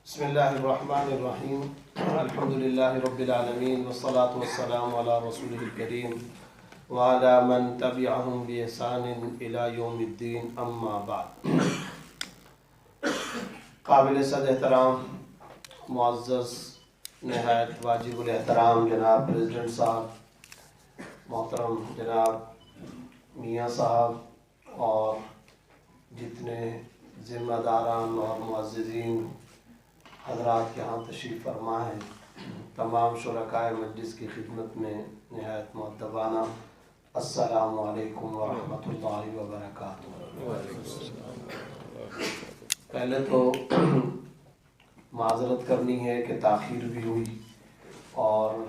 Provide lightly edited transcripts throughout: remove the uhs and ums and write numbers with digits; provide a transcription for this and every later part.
بسم اللہ الرحمن الرحیم الحمدللہ رب العالمین والصلاة والسلام علی رسولہ الکریم وعلی من تبعہم بإحسان الی یوم الدین اما بعد. قابل صد احترام معزز نہایت واجب الاحترام جناب پریزیڈنٹ صاحب، محترم جناب میاں صاحب اور جتنے ذمہ داران اور معززین حضرات یہاں تشریف فرما ہیں، تمام شرکائے مجلس کی خدمت میں نہایت مؤدبانہ السلام علیکم ورحمۃ اللہ وبرکاتہ. پہلے تو معذرت کرنی ہے کہ تاخیر بھی ہوئی اور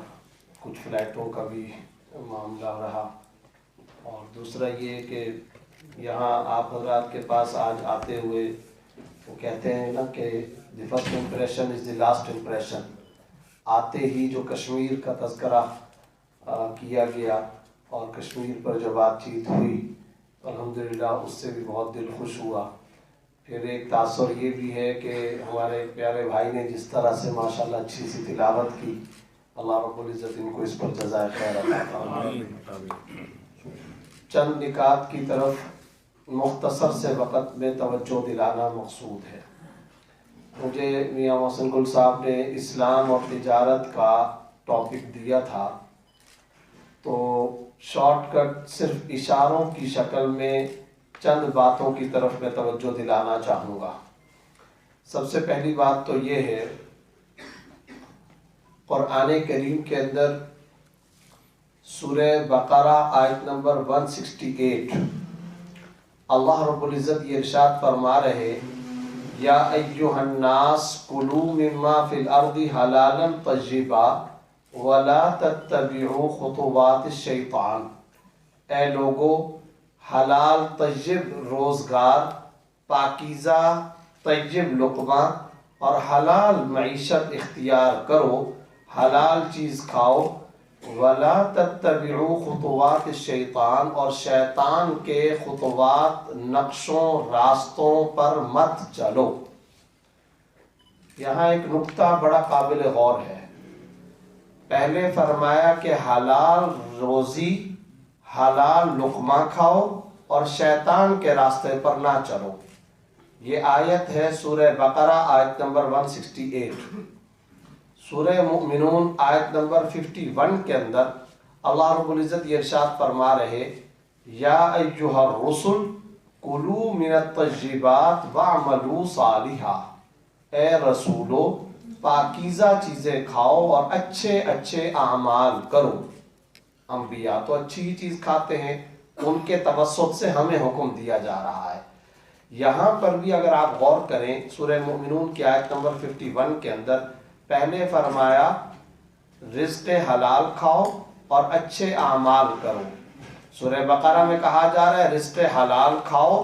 کچھ فلائٹوں کا بھی معاملہ رہا، اور دوسرا یہ کہ یہاں آپ حضرات کے پاس آج آتے ہوئے وہ کہتے ہیں نا کہ the first impression is the last impression. آتے ہی جو کشمیر کا تذکرہ کیا گیا اور کشمیر پر جو بات چیت ہوئی، الحمدللہ اس سے بھی بہت دل خوش ہوا. پھر ایک تاثر یہ بھی ہے کہ ہمارے پیارے بھائی نے جس طرح سے ماشاءاللہ اچھی سی تلاوت کی، اللہ رب العزت ان کو اس پر جزائے خیر عطا فرمائے. چند نکات کی طرف مختصر سے وقت میں توجہ دلانا مقصود ہے. مجھے میاں محسن گل صاحب نے اسلام اور تجارت کا ٹاپک دیا تھا، تو شارٹ کٹ صرف اشاروں کی شکل میں چند باتوں کی طرف میں توجہ دلانا چاہوں گا. سب سے پہلی بات تو یہ ہے، قرآن کریم کے اندر سورہ بقرہ آیت نمبر 168 اللہ رب العزت یہ ارشاد فرما رہے، یا ایہا الناس کلوا مما فی الارض حلالا طیبا ولا تتبعوا خطوات الشیطان. اے لوگو، حلال طیب روزگار، پاکیزہ طیب لقمہ اور حلال معیشت اختیار کرو، حلال چیز کھاؤ. ولا تتبعوا خطوات الشیطان، اور شیطان کے خطوات نقشوں راستوں پر مت چلو. یہاں ایک نکتہ بڑا قابل غور ہے. پہلے فرمایا کہ حلال روزی، حلال لقمہ کھاؤ اور شیطان کے راستے پر نہ چلو. یہ آیت ہے سورہ بقرہ آیت نمبر 168. سورہ مؤمنون آیت نمبر 51 کے اندر اللہ رب العزت یہ ارشاد فرما رہے، یا ایہا الرسل کلوا من الطیبات واعملوا صالحا. اے رسولو، پاکیزہ چیزیں کھاؤ اور اچھے اچھے اعمال کرو. انبیاء تو اچھی ہی چیز کھاتے ہیں، ان کے توسط سے ہمیں حکم دیا جا رہا ہے. یہاں پر بھی اگر آپ غور کریں سورہ مؤمنون کی آیت نمبر 51 کے اندر پہلے فرمایا رزق حلال کھاؤ اور اچھے اعمال کرو. سورہ بقرہ میں کہا جا رہا ہے رزق حلال کھاؤ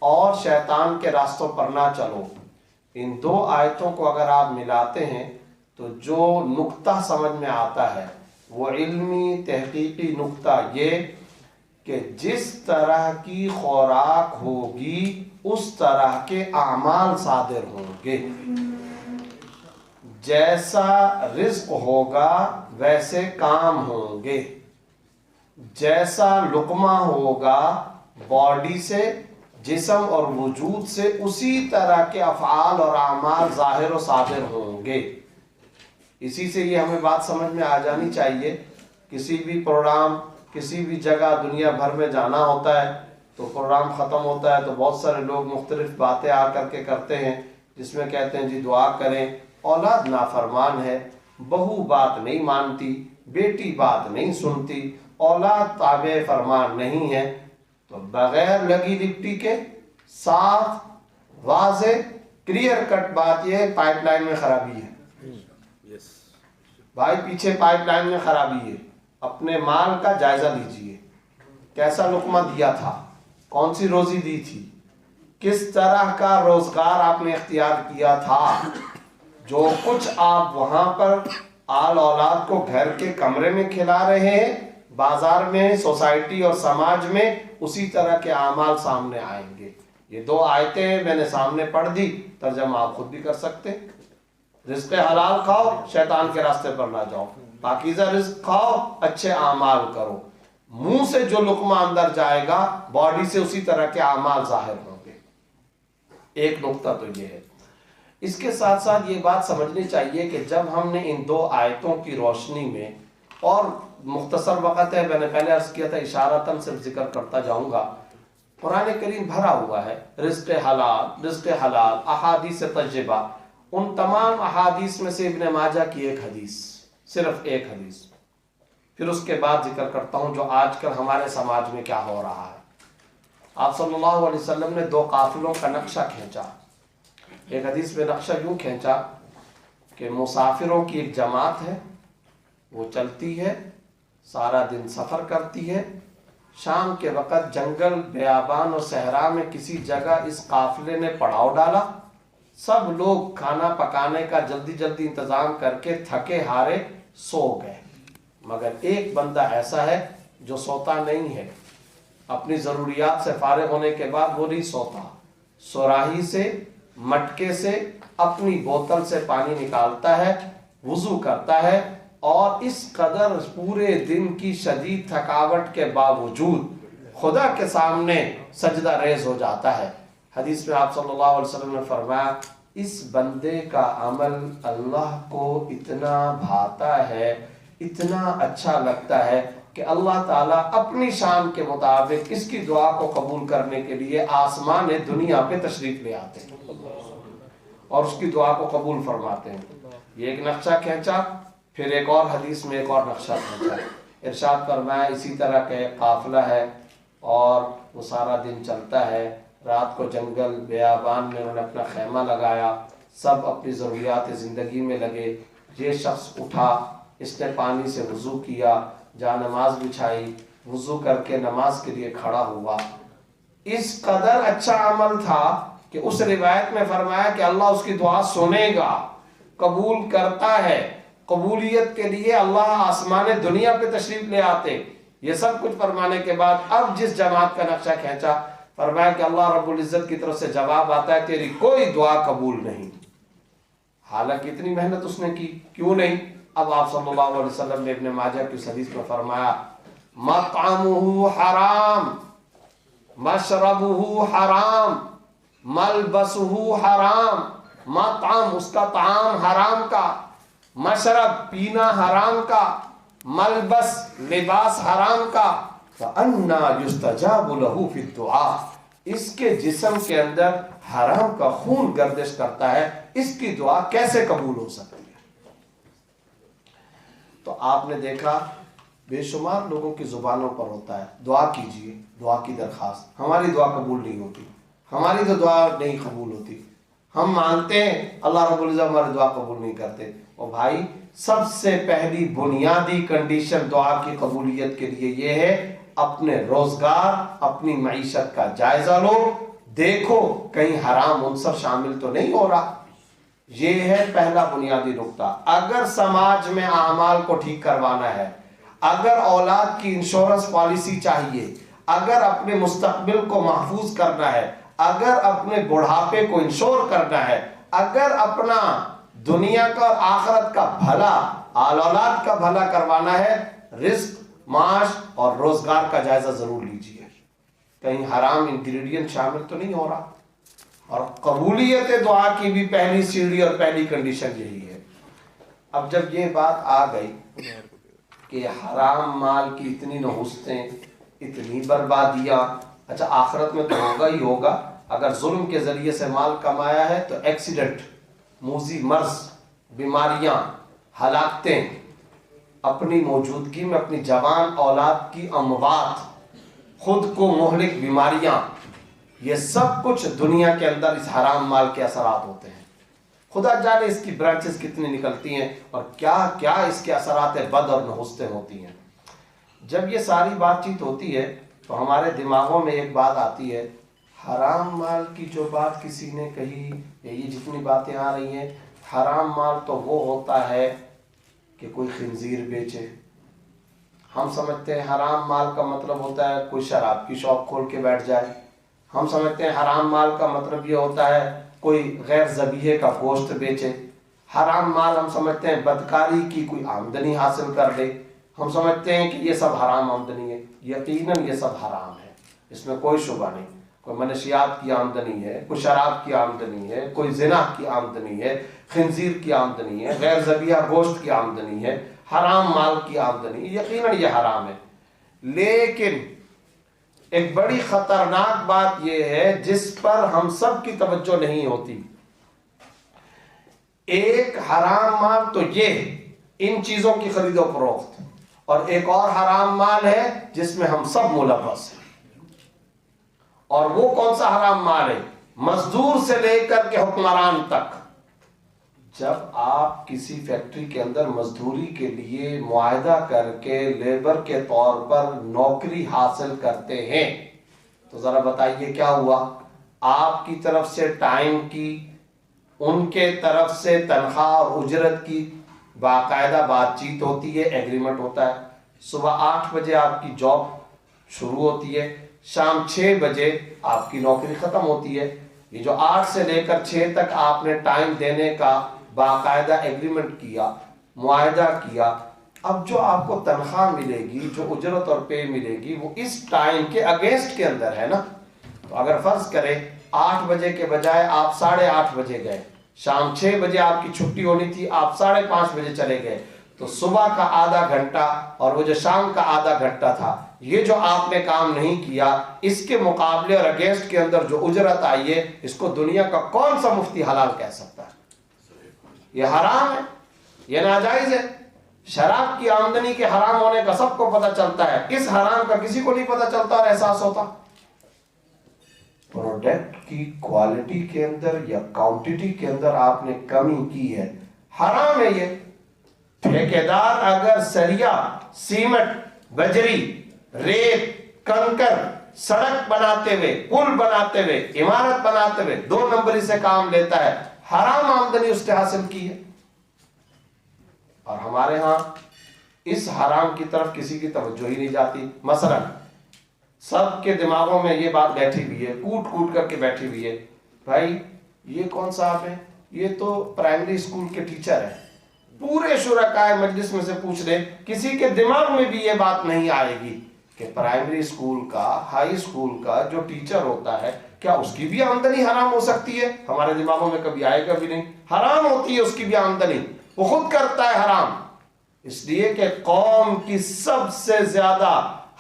اور شیطان کے راستوں پر نہ چلو. ان دو آیتوں کو اگر آپ ملاتے ہیں تو جو نقطہ سمجھ میں آتا ہے وہ علمی تحقیقی نقطہ یہ کہ جس طرح کی خوراک ہوگی اس طرح کے اعمال صادر ہوں گے. جیسا رزق ہوگا ویسے کام ہوں گے، جیسا لقمہ ہوگا باڈی سے، جسم اور وجود سے، اسی طرح کے افعال اور اعمال ظاہر و صادر ہوں گے. اسی سے یہ ہمیں بات سمجھ میں آ جانی چاہیے. کسی بھی پروگرام، کسی بھی جگہ دنیا بھر میں جانا ہوتا ہے تو پروگرام ختم ہوتا ہے تو بہت سارے لوگ مختلف باتیں آ کر کے کرتے ہیں، جس میں کہتے ہیں جی دعا کریں، اولاد نافرمان ہے، بہو بات نہیں مانتی، بیٹی بات نہیں سنتی، اولاد تابع فرمان نہیں ہے. تو بغیر لگی لپٹی کے صاف واضح کلیئر کٹ بات یہ ہے پائپ لائن میں خرابی ہے. بھائی پیچھے پائپ لائن میں خرابی ہے. اپنے مال کا جائزہ لیجئے، کیسا لقمہ دیا تھا، کون سی روزی دی تھی، کس طرح کا روزگار آپ نے اختیار کیا تھا. جو کچھ آپ وہاں پر آل اولاد کو گھر کے کمرے میں کھلا رہے ہیں، بازار میں، سوسائٹی اور سماج میں اسی طرح کے اعمال سامنے آئیں گے. یہ دو آیتیں میں نے سامنے پڑھ دی، ترجمہ آپ خود بھی کر سکتے. رزق حلال کھاؤ، شیطان کے راستے پر نہ جاؤ، پاکیزہ رزق کھاؤ، اچھے اعمال کرو۔ منہ سے جو لقمہ اندر جائے گا باڈی سے اسی طرح کے اعمال ظاہر ہوں گے۔ ایک نقطہ تو یہ ہے۔ اس کے ساتھ ساتھ یہ بات سمجھنی چاہیے کہ جب ہم نے ان دو آیتوں کی روشنی میں، اور مختصر وقت ہے، میں نے پہلے عرض کیا تھا اشارتاً صرف ذکر کرتا جاؤں گا، قرآن کریم بھرا ہوا ہے رزق حلال، احادیث طیبہ۔ ان تمام احادیث میں سے ابن ماجہ کی ایک حدیث، صرف ایک حدیث، پھر اس کے بعد ذکر کرتا ہوں جو آج کل ہمارے سماج میں کیا ہو رہا ہے۔ آپ صلی اللہ علیہ وسلم نے دو قافلوں کا نقشہ کھینچا۔ ایک حدیث میں نقشہ یوں کھینچا کہ مسافروں کی ایک جماعت ہے، وہ چلتی ہے، سارا دن سفر کرتی ہے، شام کے وقت جنگل، بیابان اور صحرا میں کسی جگہ اس قافلے نے پڑاؤ ڈالا۔ سب لوگ کھانا پکانے کا جلدی جلدی انتظام کر کے تھکے ہارے سو گئے، مگر ایک بندہ ایسا ہے جو سوتا نہیں ہے۔ اپنی ضروریات سے فارغ ہونے کے بعد وہ نہیں سوتا، صراحی سے، مٹکے سے، اپنی بوتل سے پانی نکالتا ہے، وضو کرتا ہے، اور اس قدر پورے دن کی شدید تھکاوٹ کے باوجود خدا کے سامنے سجدہ ریز ہو جاتا ہے۔ حدیث میں آپ صلی اللہ علیہ وسلم نے فرمایا اس بندے کا عمل اللہ کو اتنا بھاتا ہے، اتنا اچھا لگتا ہے کہ اللہ تعالیٰ اپنی شان کے مطابق اس کی دعا کو قبول کرنے کے لیے آسمان دنیا پہ تشریف لے آتے ہیں اور اس کی دعا کو قبول فرماتے ہیں۔ یہ ایک نقشہ کھینچا، پھر ایک اور حدیث میں ایک اور نقشہ کھینچا، ارشاد فرمایا اسی طرح کا ایک قافلہ ہے اور وہ سارا دن چلتا ہے، رات کو جنگل بیابان میں انہوں نے اپنا خیمہ لگایا، سب اپنی ضروریات زندگی میں لگے۔ یہ شخص اٹھا، اس نے پانی سے وضو کیا، جا نماز بچھائی، وضو کر کے نماز کے لیے کھڑا ہوا۔ اس قدر اچھا عمل تھا کہ اس روایت میں فرمایا کہ اللہ اس کی دعا سنے گا، قبول کرتا ہے۔ قبولیت کے لیے اللہ آسمان دنیا پہ تشریف لے آتے۔ یہ سب کچھ فرمانے کے بعد اب جس جماعت کا نقشہ کھینچا، فرمایا کہ اللہ رب العزت کی طرف سے جواب آتا ہے تیری کوئی دعا قبول نہیں۔ حالانکہ اتنی محنت اس نے کی، کیوں نہیں؟ اب آپ صلی اللہ علیہ وسلم نے ابن ماجہ کی حدیث میں فرمایا مطعمہ حرام، مشربہ حرام، ملبسہ حرام۔ مطعم اس کا طعام حرام کا، مشرب پینا حرام کا، ملبس لباس حرام کا۔ فَأَنَّا يُسْتَجَابُ لَهُ فِي الدُّعَاء، اس کے جسم کے اندر حرام کا خون گردش کرتا ہے، اس کی دعا کیسے قبول ہو سکتی ہے؟ تو آپ نے دیکھا بے شمار لوگوں کی زبانوں پر ہوتا ہے دعا کیجئے، دعا کی درخواست، ہماری دعا قبول نہیں ہوتی، ہماری تو دعا نہیں قبول ہوتی، ہم مانگتے ہیں اللہ رب العزت ہماری دعا قبول نہیں کرتے۔ اور بھائی سب سے پہلی بنیادی کنڈیشن دعا کی قبولیت کے لیے یہ ہے اپنے روزگار، اپنی معیشت کا جائزہ لو، دیکھو کہیں حرام عنصر شامل تو نہیں ہو رہا۔ یہ ہے پہلا بنیادی نقطہ۔ اگر سماج میں اعمال کو ٹھیک کروانا ہے، اگر اولاد کی انشورنس پالیسی چاہیے، اگر اپنے مستقبل کو محفوظ کرنا ہے، اگر اپنے بڑھاپے کو انشور کرنا ہے، اگر اپنا دنیا کا اور آخرت کا بھلا، آل اولاد کا بھلا کروانا ہے، رزق، معاش اور روزگار کا جائزہ ضرور لیجیے، کہیں حرام انگریڈینٹ شامل تو نہیں ہو رہا۔ اور قبولیت دعا کی بھی پہلی سیڑھی اور پہلی کنڈیشن یہی ہے۔ اب جب یہ بات آ گئی کہ حرام مال کی اتنی نحوستیں، اتنی بربادیاں، اچھا آخرت میں تو ہوگا ہی ہوگا، اگر ظلم کے ذریعے سے مال کمایا ہے تو ایکسیڈنٹ، موذی مرض، بیماریاں، ہلاکتیں، اپنی موجودگی میں اپنی جوان اولاد کی اموات، خود کو مہلک بیماریاں، یہ سب کچھ دنیا کے اندر اس حرام مال کے اثرات ہوتے ہیں۔ خدا جانے اس کی برانچز کتنی نکلتی ہیں اور کیا کیا اس کے اثرات بد اور نحوستیں ہوتی ہیں۔ جب یہ ساری بات چیت ہوتی ہے تو ہمارے دماغوں میں ایک بات آتی ہے، حرام مال کی جو بات کسی نے کہی، یہ جتنی باتیں آ رہی ہیں، حرام مال تو وہ ہوتا ہے کہ کوئی خنزیر بیچے۔ ہم سمجھتے ہیں حرام مال کا مطلب ہوتا ہے کوئی شراب کی شاپ کھول کے بیٹھ جائے۔ ہم سمجھتے ہیں حرام مال کا مطلب یہ ہوتا ہے کوئی غیر ذبیحے کا گوشت بیچے۔ حرام مال ہم سمجھتے ہیں بدکاری کی کوئی آمدنی حاصل کر لے، ہم سمجھتے ہیں کہ یہ سب حرام آمدنی ہے. یقیناً یہ سب حرام ہے، اس میں کوئی شبہ نہیں. کوئی منشیات کی آمدنی ہے، کوئی شراب کی آمدنی ہے، کوئی زنا کی آمدنی ہے، خنزیر کی آمدنی ہے، غیر ذبیحہ گوشت کی آمدنی ہے، حرام مال کی آمدنی، یقیناً یہ حرام ہے. لیکن ایک بڑی خطرناک بات یہ ہے جس پر ہم سب کی توجہ نہیں ہوتی. ایک حرام مال تو یہ ان چیزوں کی خرید و فروخت، اور ایک اور حرام مال ہے جس میں ہم سب ملوث ہیں. اور وہ کون سا حرام مال ہے؟ مزدور سے لے کر کے حکمران تک. جب آپ کسی فیکٹری کے اندر مزدوری کے لیے معاہدہ کر کے لیبر کے طور پر نوکری حاصل کرتے ہیں تو ذرا بتائیے کیا ہوا؟ آپ کی طرف سے ٹائم کی، ان کے طرف سے تنخواہ اور اجرت کی باقاعدہ بات چیت ہوتی ہے، ایگریمنٹ ہوتا ہے. صبح 8 بجے آپ کی جاب شروع ہوتی ہے، شام 6 بجے آپ کی نوکری ختم ہوتی ہے. یہ جو 8 سے لے کر 6 تک آپ نے ٹائم دینے کا باقاعدہ ایگریمنٹ کیا، معاہدہ کیا، اب جو آپ کو تنخواہ ملے گی، جو اجرت اور پے ملے گی، وہ اس ٹائم کے اگینسٹ کے اندر ہے نا. تو اگر فرض کریں 8 بجے کے بجائے آپ 8:30 بجے گئے، شام 6 بجے آپ کی چھٹی ہونی تھی، آپ 5:30 بجے چلے گئے، تو صبح کا آدھا گھنٹہ اور وہ جو شام کا آدھا گھنٹہ تھا، یہ جو آپ نے کام نہیں کیا، اس کے مقابلے اور اگینسٹ کے اندر جو اجرت آئی ہے، اس کو دنیا کا کون سا مفتی حلال کہہ سکتا ہے؟ یہ حرام ہے، یہ ناجائز ہے. شراب کی آمدنی کے حرام ہونے کا سب کو پتہ چلتا ہے، اس حرام کا کسی کو نہیں پتہ چلتا اور احساس ہوتا. پروڈکٹ کی کوالٹی کے اندر یا کوانٹٹی کے اندر آپ نے کمی کی ہے، حرام ہے یہ. ٹھیکیدار اگر سریا، سیمنٹ، بجری، ریت، کنکر، سڑک بناتے ہوئے، پل بناتے ہوئے، عمارت بناتے ہوئے 2 نمبری سے کام لیتا ہے، حرام آمدنی اس نے حاصل کی ہے. اور ہمارے ہاں اس حرام کی طرف کسی کی توجہ ہی نہیں جاتی. مثلا سب کے دماغوں میں یہ بات بیٹھی ہوئی ہے، کوٹ کوٹ کر کے بیٹھی ہوئی ہے، بھائی یہ کون صاحب ہے؟ یہ تو پرائمری اسکول کے ٹیچر ہیں. پورے شرکائے مجلس میں سے پوچھ لیں، کسی کے دماغ میں بھی یہ بات نہیں آئے گی کہ پرائمری اسکول کا، ہائی اسکول کا جو ٹیچر ہوتا ہے، کیا اس کی بھی آمدنی حرام ہو سکتی ہے؟ ہمارے دماغوں میں کبھی آئے گا بھی نہیں. حرام ہوتی ہے اس کی بھی آمدنی، وہ خود کرتا ہے حرام. اس لیے کہ قوم کی سب سے زیادہ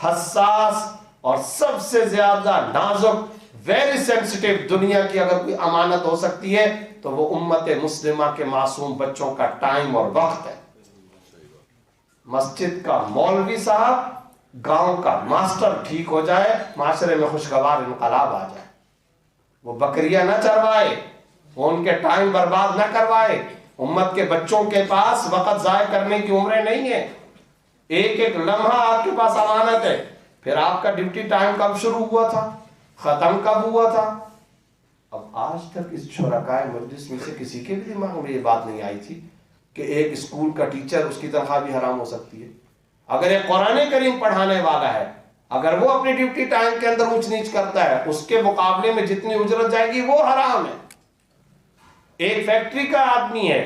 حساس اور سب سے زیادہ نازک، ویری سینسٹیو دنیا کی اگر کوئی امانت ہو سکتی ہے تو وہ امت مسلمہ کے معصوم بچوں کا ٹائم اور وقت ہے. مسجد کا مولوی صاحب، گاؤں کا ماسٹر ٹھیک ہو جائے، معاشرے میں خوشگوار انقلاب آ جائے. وہ بکریاں نہ چروائے، وہ ان کے ٹائم برباد نہ کروائے. امت کے بچوں کے پاس وقت ضائع کرنے کی عمریں نہیں ہیں. ایک ایک لمحہ آپ کے پاس امانت ہے. پھر آپ کا ڈیوٹی ٹائم کب شروع ہوا تھا، ختم کب ہوا تھا؟ اب آج تک اس شرکائے مجلس میں سے کسی کے بھی دماغ میں یہ بات نہیں آئی تھی کہ ایک اسکول کا ٹیچر، اس کی تنخواہ بھی حرام ہو سکتی ہے. اگر ایک قرآن کریم پڑھانے والا ہے، اگر وہ اپنی ڈیوٹی ٹائم کے اندر اونچ نیچ کرتا ہے، اس کے مقابلے میں جتنی اجرت جائے گی وہ حرام ہے. ایک فیکٹری کا آدمی ہے،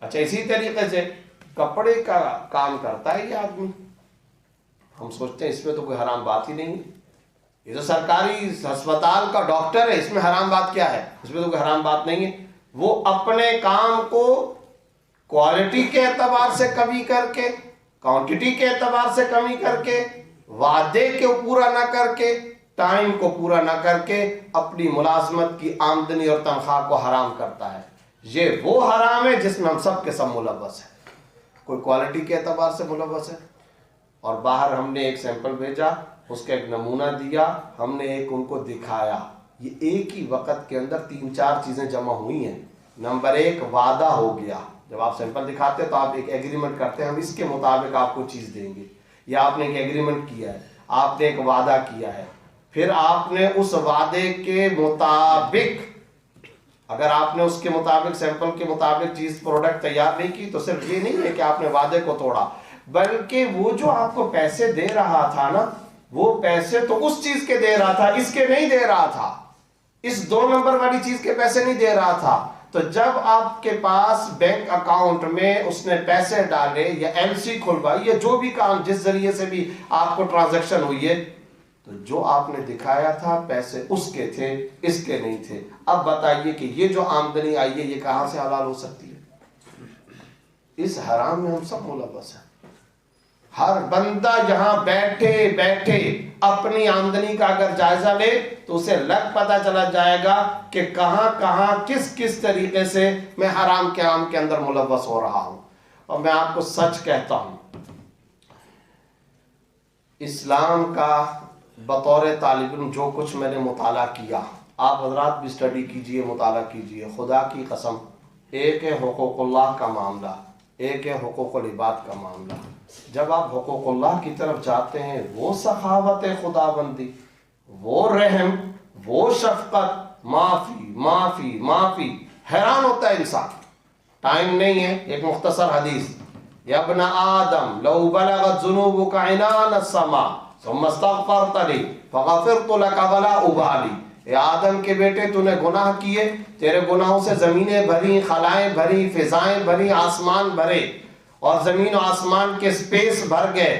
اچھا اسی طریقے سے کپڑے کا کام کرتا ہے یہ آدمی، ہم سوچتے ہیں اس میں تو کوئی حرام بات ہی نہیں ہے. یہ تو سرکاری ہسپتال کا ڈاکٹر ہے، اس میں حرام بات کیا ہے؟ اس میں تو کوئی حرام بات نہیں ہے. وہ اپنے کام کو کوالٹی کے اعتبار سے کمی کر کے، کوانٹٹی کے اعتبار سے کمی کر کے، وعدے کو پورا نہ کر کے، ٹائم کو پورا نہ کر کے اپنی ملازمت کی آمدنی اور تنخواہ کو حرام کرتا ہے. یہ وہ حرام ہے جس میں ہم سب کے سب ملوث ہیں. کوئی کوالٹی کے اعتبار سے ملوث ہے، اور باہر ہم نے ایک سیمپل بھیجا، اس کا ایک نمونہ دیا، ہم نے ایک ان کو دکھایا. یہ ایک ہی وقت کے اندر 3-4 چیزیں جمع ہوئی ہیں. نمبر 1 وعدہ ہو گیا. جب آپ سیمپل دکھاتے تو آپ ایک ایگریمنٹ کرتے ہیں، ہم اس کے مطابق آپ کو چیز دیں گے. یا آپ نے ایک ایگریمنٹ کیا ہے، آپ نے ایک وعدہ کیا ہے، پھر آپ نے اس وعدے کے مطابق، اگر آپ نے اس کے مطابق، سیمپل کے مطابق چیز پروڈکٹ تیار نہیں کی تو صرف یہ نہیں ہے کہ آپ نے وعدے کو توڑا، بلکہ وہ جو آپ کو پیسے دے رہا تھا نا، وہ پیسے تو اس چیز کے دے رہا تھا، اس کے نہیں دے رہا تھا. اس 2 نمبر والی چیز کے پیسے نہیں دے رہا تھا. تو جب آپ کے پاس بینک اکاؤنٹ میں اس نے پیسے ڈالے یا ایل سی کھلوائی یا جو بھی کام جس ذریعے سے بھی آپ کو ٹرانزیکشن ہوئی ہے، تو جو آپ نے دکھایا تھا پیسے اس کے تھے، اس کے نہیں تھے. اب بتائیے کہ یہ جو آمدنی آئی ہے یہ کہاں سے حلال ہو سکتی ہے؟ اس حرام میں ہم سب ملوث ہیں. ہر بندہ یہاں بیٹھے بیٹھے اپنی آمدنی کا اگر جائزہ لے تو اسے پتہ چلا جائے گا کہ کہاں کہاں کس کس طریقے سے میں حرام کے عام کے اندر ملوث ہو رہا ہوں. اور میں آپ کو سچ کہتا ہوں، اسلام کا بطور طالب علم جو کچھ میں نے مطالعہ کیا، آپ حضرات بھی اسٹڈی کیجئے، مطالعہ کیجئے، خدا کی قسم، ایک ہے حقوق اللہ کا معاملہ، ایک ہے حقوق العباد کا معاملہ. جب آپ حقوق اللہ کی طرف جاتے ہیں، وہ سخاوت خدا بندی، وہ رحم، وہ شفقت، معافی معافی معافی، حیران ہوتا ہے انسان. ٹائم نہیں ہے، ایک مختصر حدیث، یا ابن آدم لو بلغت ذنوبک عنان السماء ثم استغفرتنی فغفرت لک ولا ابالی. اے آدم کے بیٹے، تو نے گناہ کیے، تیرے گناہوں سے زمینیں بھری، خلائیں بھری، فضائیں بھری، آسمان بھرے، اور زمین و آسمان کے سپیس بھر گئے،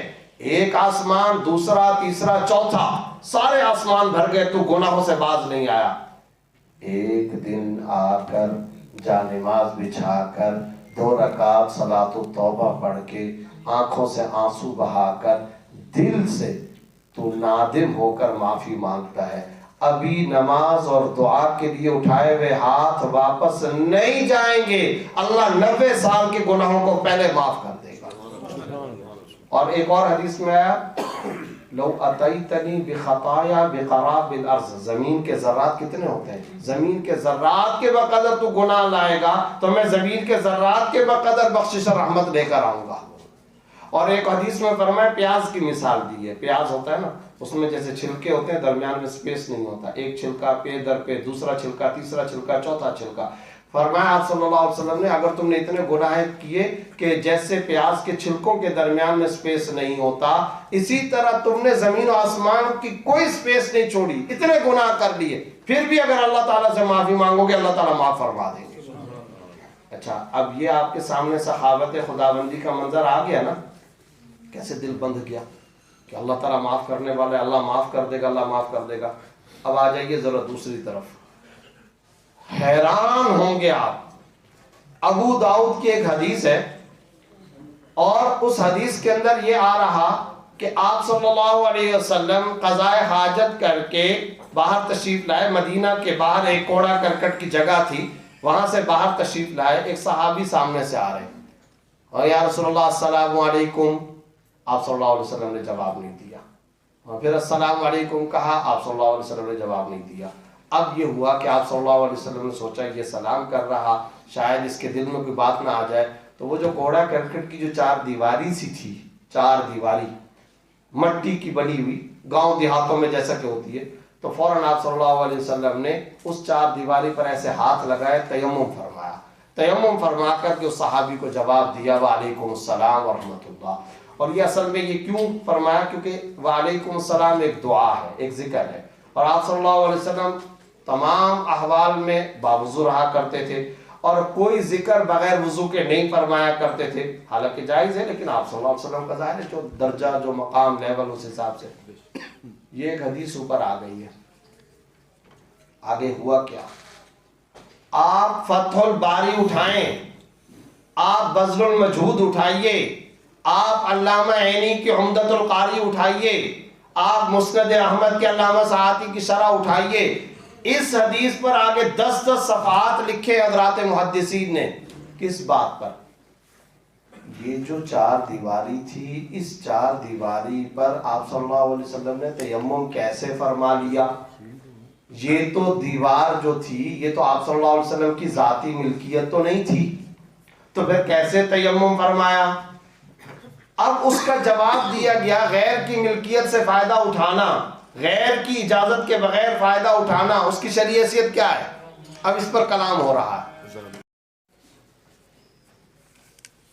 ایک آسمان، دوسرا، تیسرا، چوتھا، سارے آسمان بھر گئے، تو گناہوں سے باز نہیں آیا. ایک دن آ کر جا نماز بچھا کر 2 رکعت صلاۃ التوبہ پڑھ کے آنکھوں سے آنسو بہا کر دل سے تو نادم ہو کر معافی مانگتا ہے. ابھی نماز اور دعا کے لیے اٹھائے ہوئے ہاتھ واپس نہیں جائیں گے، اللہ 90 سال کے گناہوں کو پہلے معاف کر دے گا. اور ایک اور حدیث میں آیا، لو اتیتنی بخطایا بقراب الارض، زمین کے ذرات کتنے ہوتے ہیں؟ زمین کے ذرات کے بقدر تو گناہ لائے گا تو میں زمین کے ذرات کے بقدر بخشش اور رحمت لے کر آؤں گا. اور ایک حدیث میں فرمایا، پیاز کی مثال دی ہے. پیاز ہوتا ہے نا، اس میں جیسے چھلکے ہوتے ہیں، درمیان میں سپیس نہیں ہوتا، ایک چھلکا پہ در پہ، دوسرا چھلکا، تیسرا چھلکا، چوتھا چھلکا. فرمایا آپ صلی اللہ علیہ وسلم نے، اگر تم نے اتنے گناہ کیے کہ جیسے پیاز کے چھلکوں کے درمیان میں سپیس نہیں ہوتا، اسی طرح تم نے زمین و آسمان کی کوئی سپیس نہیں چھوڑی، اتنے گناہ کر لیے، پھر بھی اگر اللہ تعالیٰ سے معافی مانگو گے اللہ تعالیٰ معاف فرما دیں گے. اچھا، اب یہ آپ کے سامنے سخاوت خداوندی کا منظر آ گیا نا، کیسے دل بندھ گیا کہ اللہ تعالیٰ معاف کرنے والے، اللہ معاف کر دے گا، اللہ معاف کر دے گا. اب آ جائیے ذرا دوسری طرف، حیران ہوں گے آپ. ابو داؤد کی ایک حدیث ہے، اور اس حدیث کے اندر یہ آ رہا کہ آپ صلی اللہ علیہ وسلم قضائے حاجت کر کے باہر تشریف لائے. مدینہ کے باہر ایک کوڑا کرکٹ کی جگہ تھی، وہاں سے باہر تشریف لائے. ایک صحابی سامنے سے آ رہے، اور یا رسول اللہ السلام علیکم، آپ صلی اللہ علیہ وسلم نے جواب نہیں دیا. اور پھر السلام علیکم کہا، آپ صلی اللہ علیہ وسلم نے جواب نہیں دیا. اب یہ ہوا کہ آپ صلی اللہ علیہ وسلم نے سوچا یہ سلام کر رہا، شاید اس کے دل میں کوئی بات نہ آ جائے. تو وہ جو کوڑا کرکٹ کی جو 4 دیواری سی تھی، 4 دیواری مٹی کی بنی ہوئی، گاؤں دیہاتوں میں جیسا کہ ہوتی ہے، تو فوراً آپ صلی اللہ علیہ وسلم نے اس 4 دیواری پر ایسے ہاتھ لگائے، تیمم فرمایا. تیمم فرما کر کے اس صحابی کو جواب دیا، وعلیکم السلام ورحمۃ اللہ. اور یہ اصل میں یہ کیوں فرمایا؟ کیونکہ وعلیکم السلام ایک دعا ہے، ایک ذکر ہے، اور آپ صلی اللہ علیہ وسلم تمام احوال میں باوضو رہا کرتے تھے، اور کوئی ذکر بغیر وضو کے نہیں فرمایا کرتے تھے. حالانکہ جائز ہے، لیکن آپ صلی اللہ علیہ وسلم کا ظاہر ہے جو درجہ، جو مقام، لیول، اس حساب سے یہ ایک حدیث اوپر آ گئی ہے. آگے ہوا کیا؟ آپ فتح الباری اٹھائیں، آپ بذل المجہود اٹھائیے، آپ علامہ عینی کی عمدۃ القاری اٹھائیے، آپ مسند احمد کے علامہ سعادی کی شرح اٹھائیے. اس حدیث پر آگے 10 صفحات لکھے حضرات محدثین نے. کس بات پر؟ یہ جو 4 دیواری تھی، اس 4 دیواری پر آپ صلی اللہ علیہ وسلم نے تیمم کیسے فرما لیا؟ یہ تو دیوار جو تھی، یہ تو آپ صلی اللہ علیہ وسلم کی ذاتی ملکیت تو نہیں تھی، تو پھر کیسے تیمم فرمایا؟ اب اس کا جواب دیا گیا، غیر کی ملکیت سے فائدہ اٹھانا، غیر کی اجازت کے بغیر فائدہ اٹھانا، اس کی شرعی حیثیت کیا ہے؟ اب اس پر کلام ہو رہا ہے.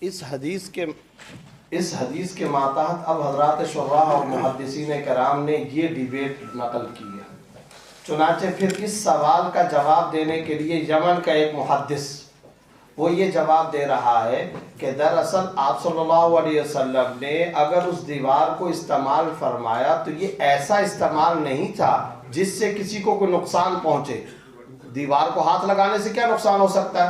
اس حدیث کے ماتحت اب حضرات شراح اور محدثین کرام نے یہ ڈیبیٹ نقل کی ہے. چنانچہ پھر اس سوال کا جواب دینے کے لیے یمن کا ایک محدث وہ یہ جواب دے رہا ہے کہ دراصل آپ صلی اللہ علیہ وسلم نے اگر اس دیوار کو استعمال فرمایا تو یہ ایسا استعمال نہیں تھا جس سے کسی کو کوئی نقصان پہنچے. دیوار کو ہاتھ لگانے سے کیا نقصان ہو سکتا ہے؟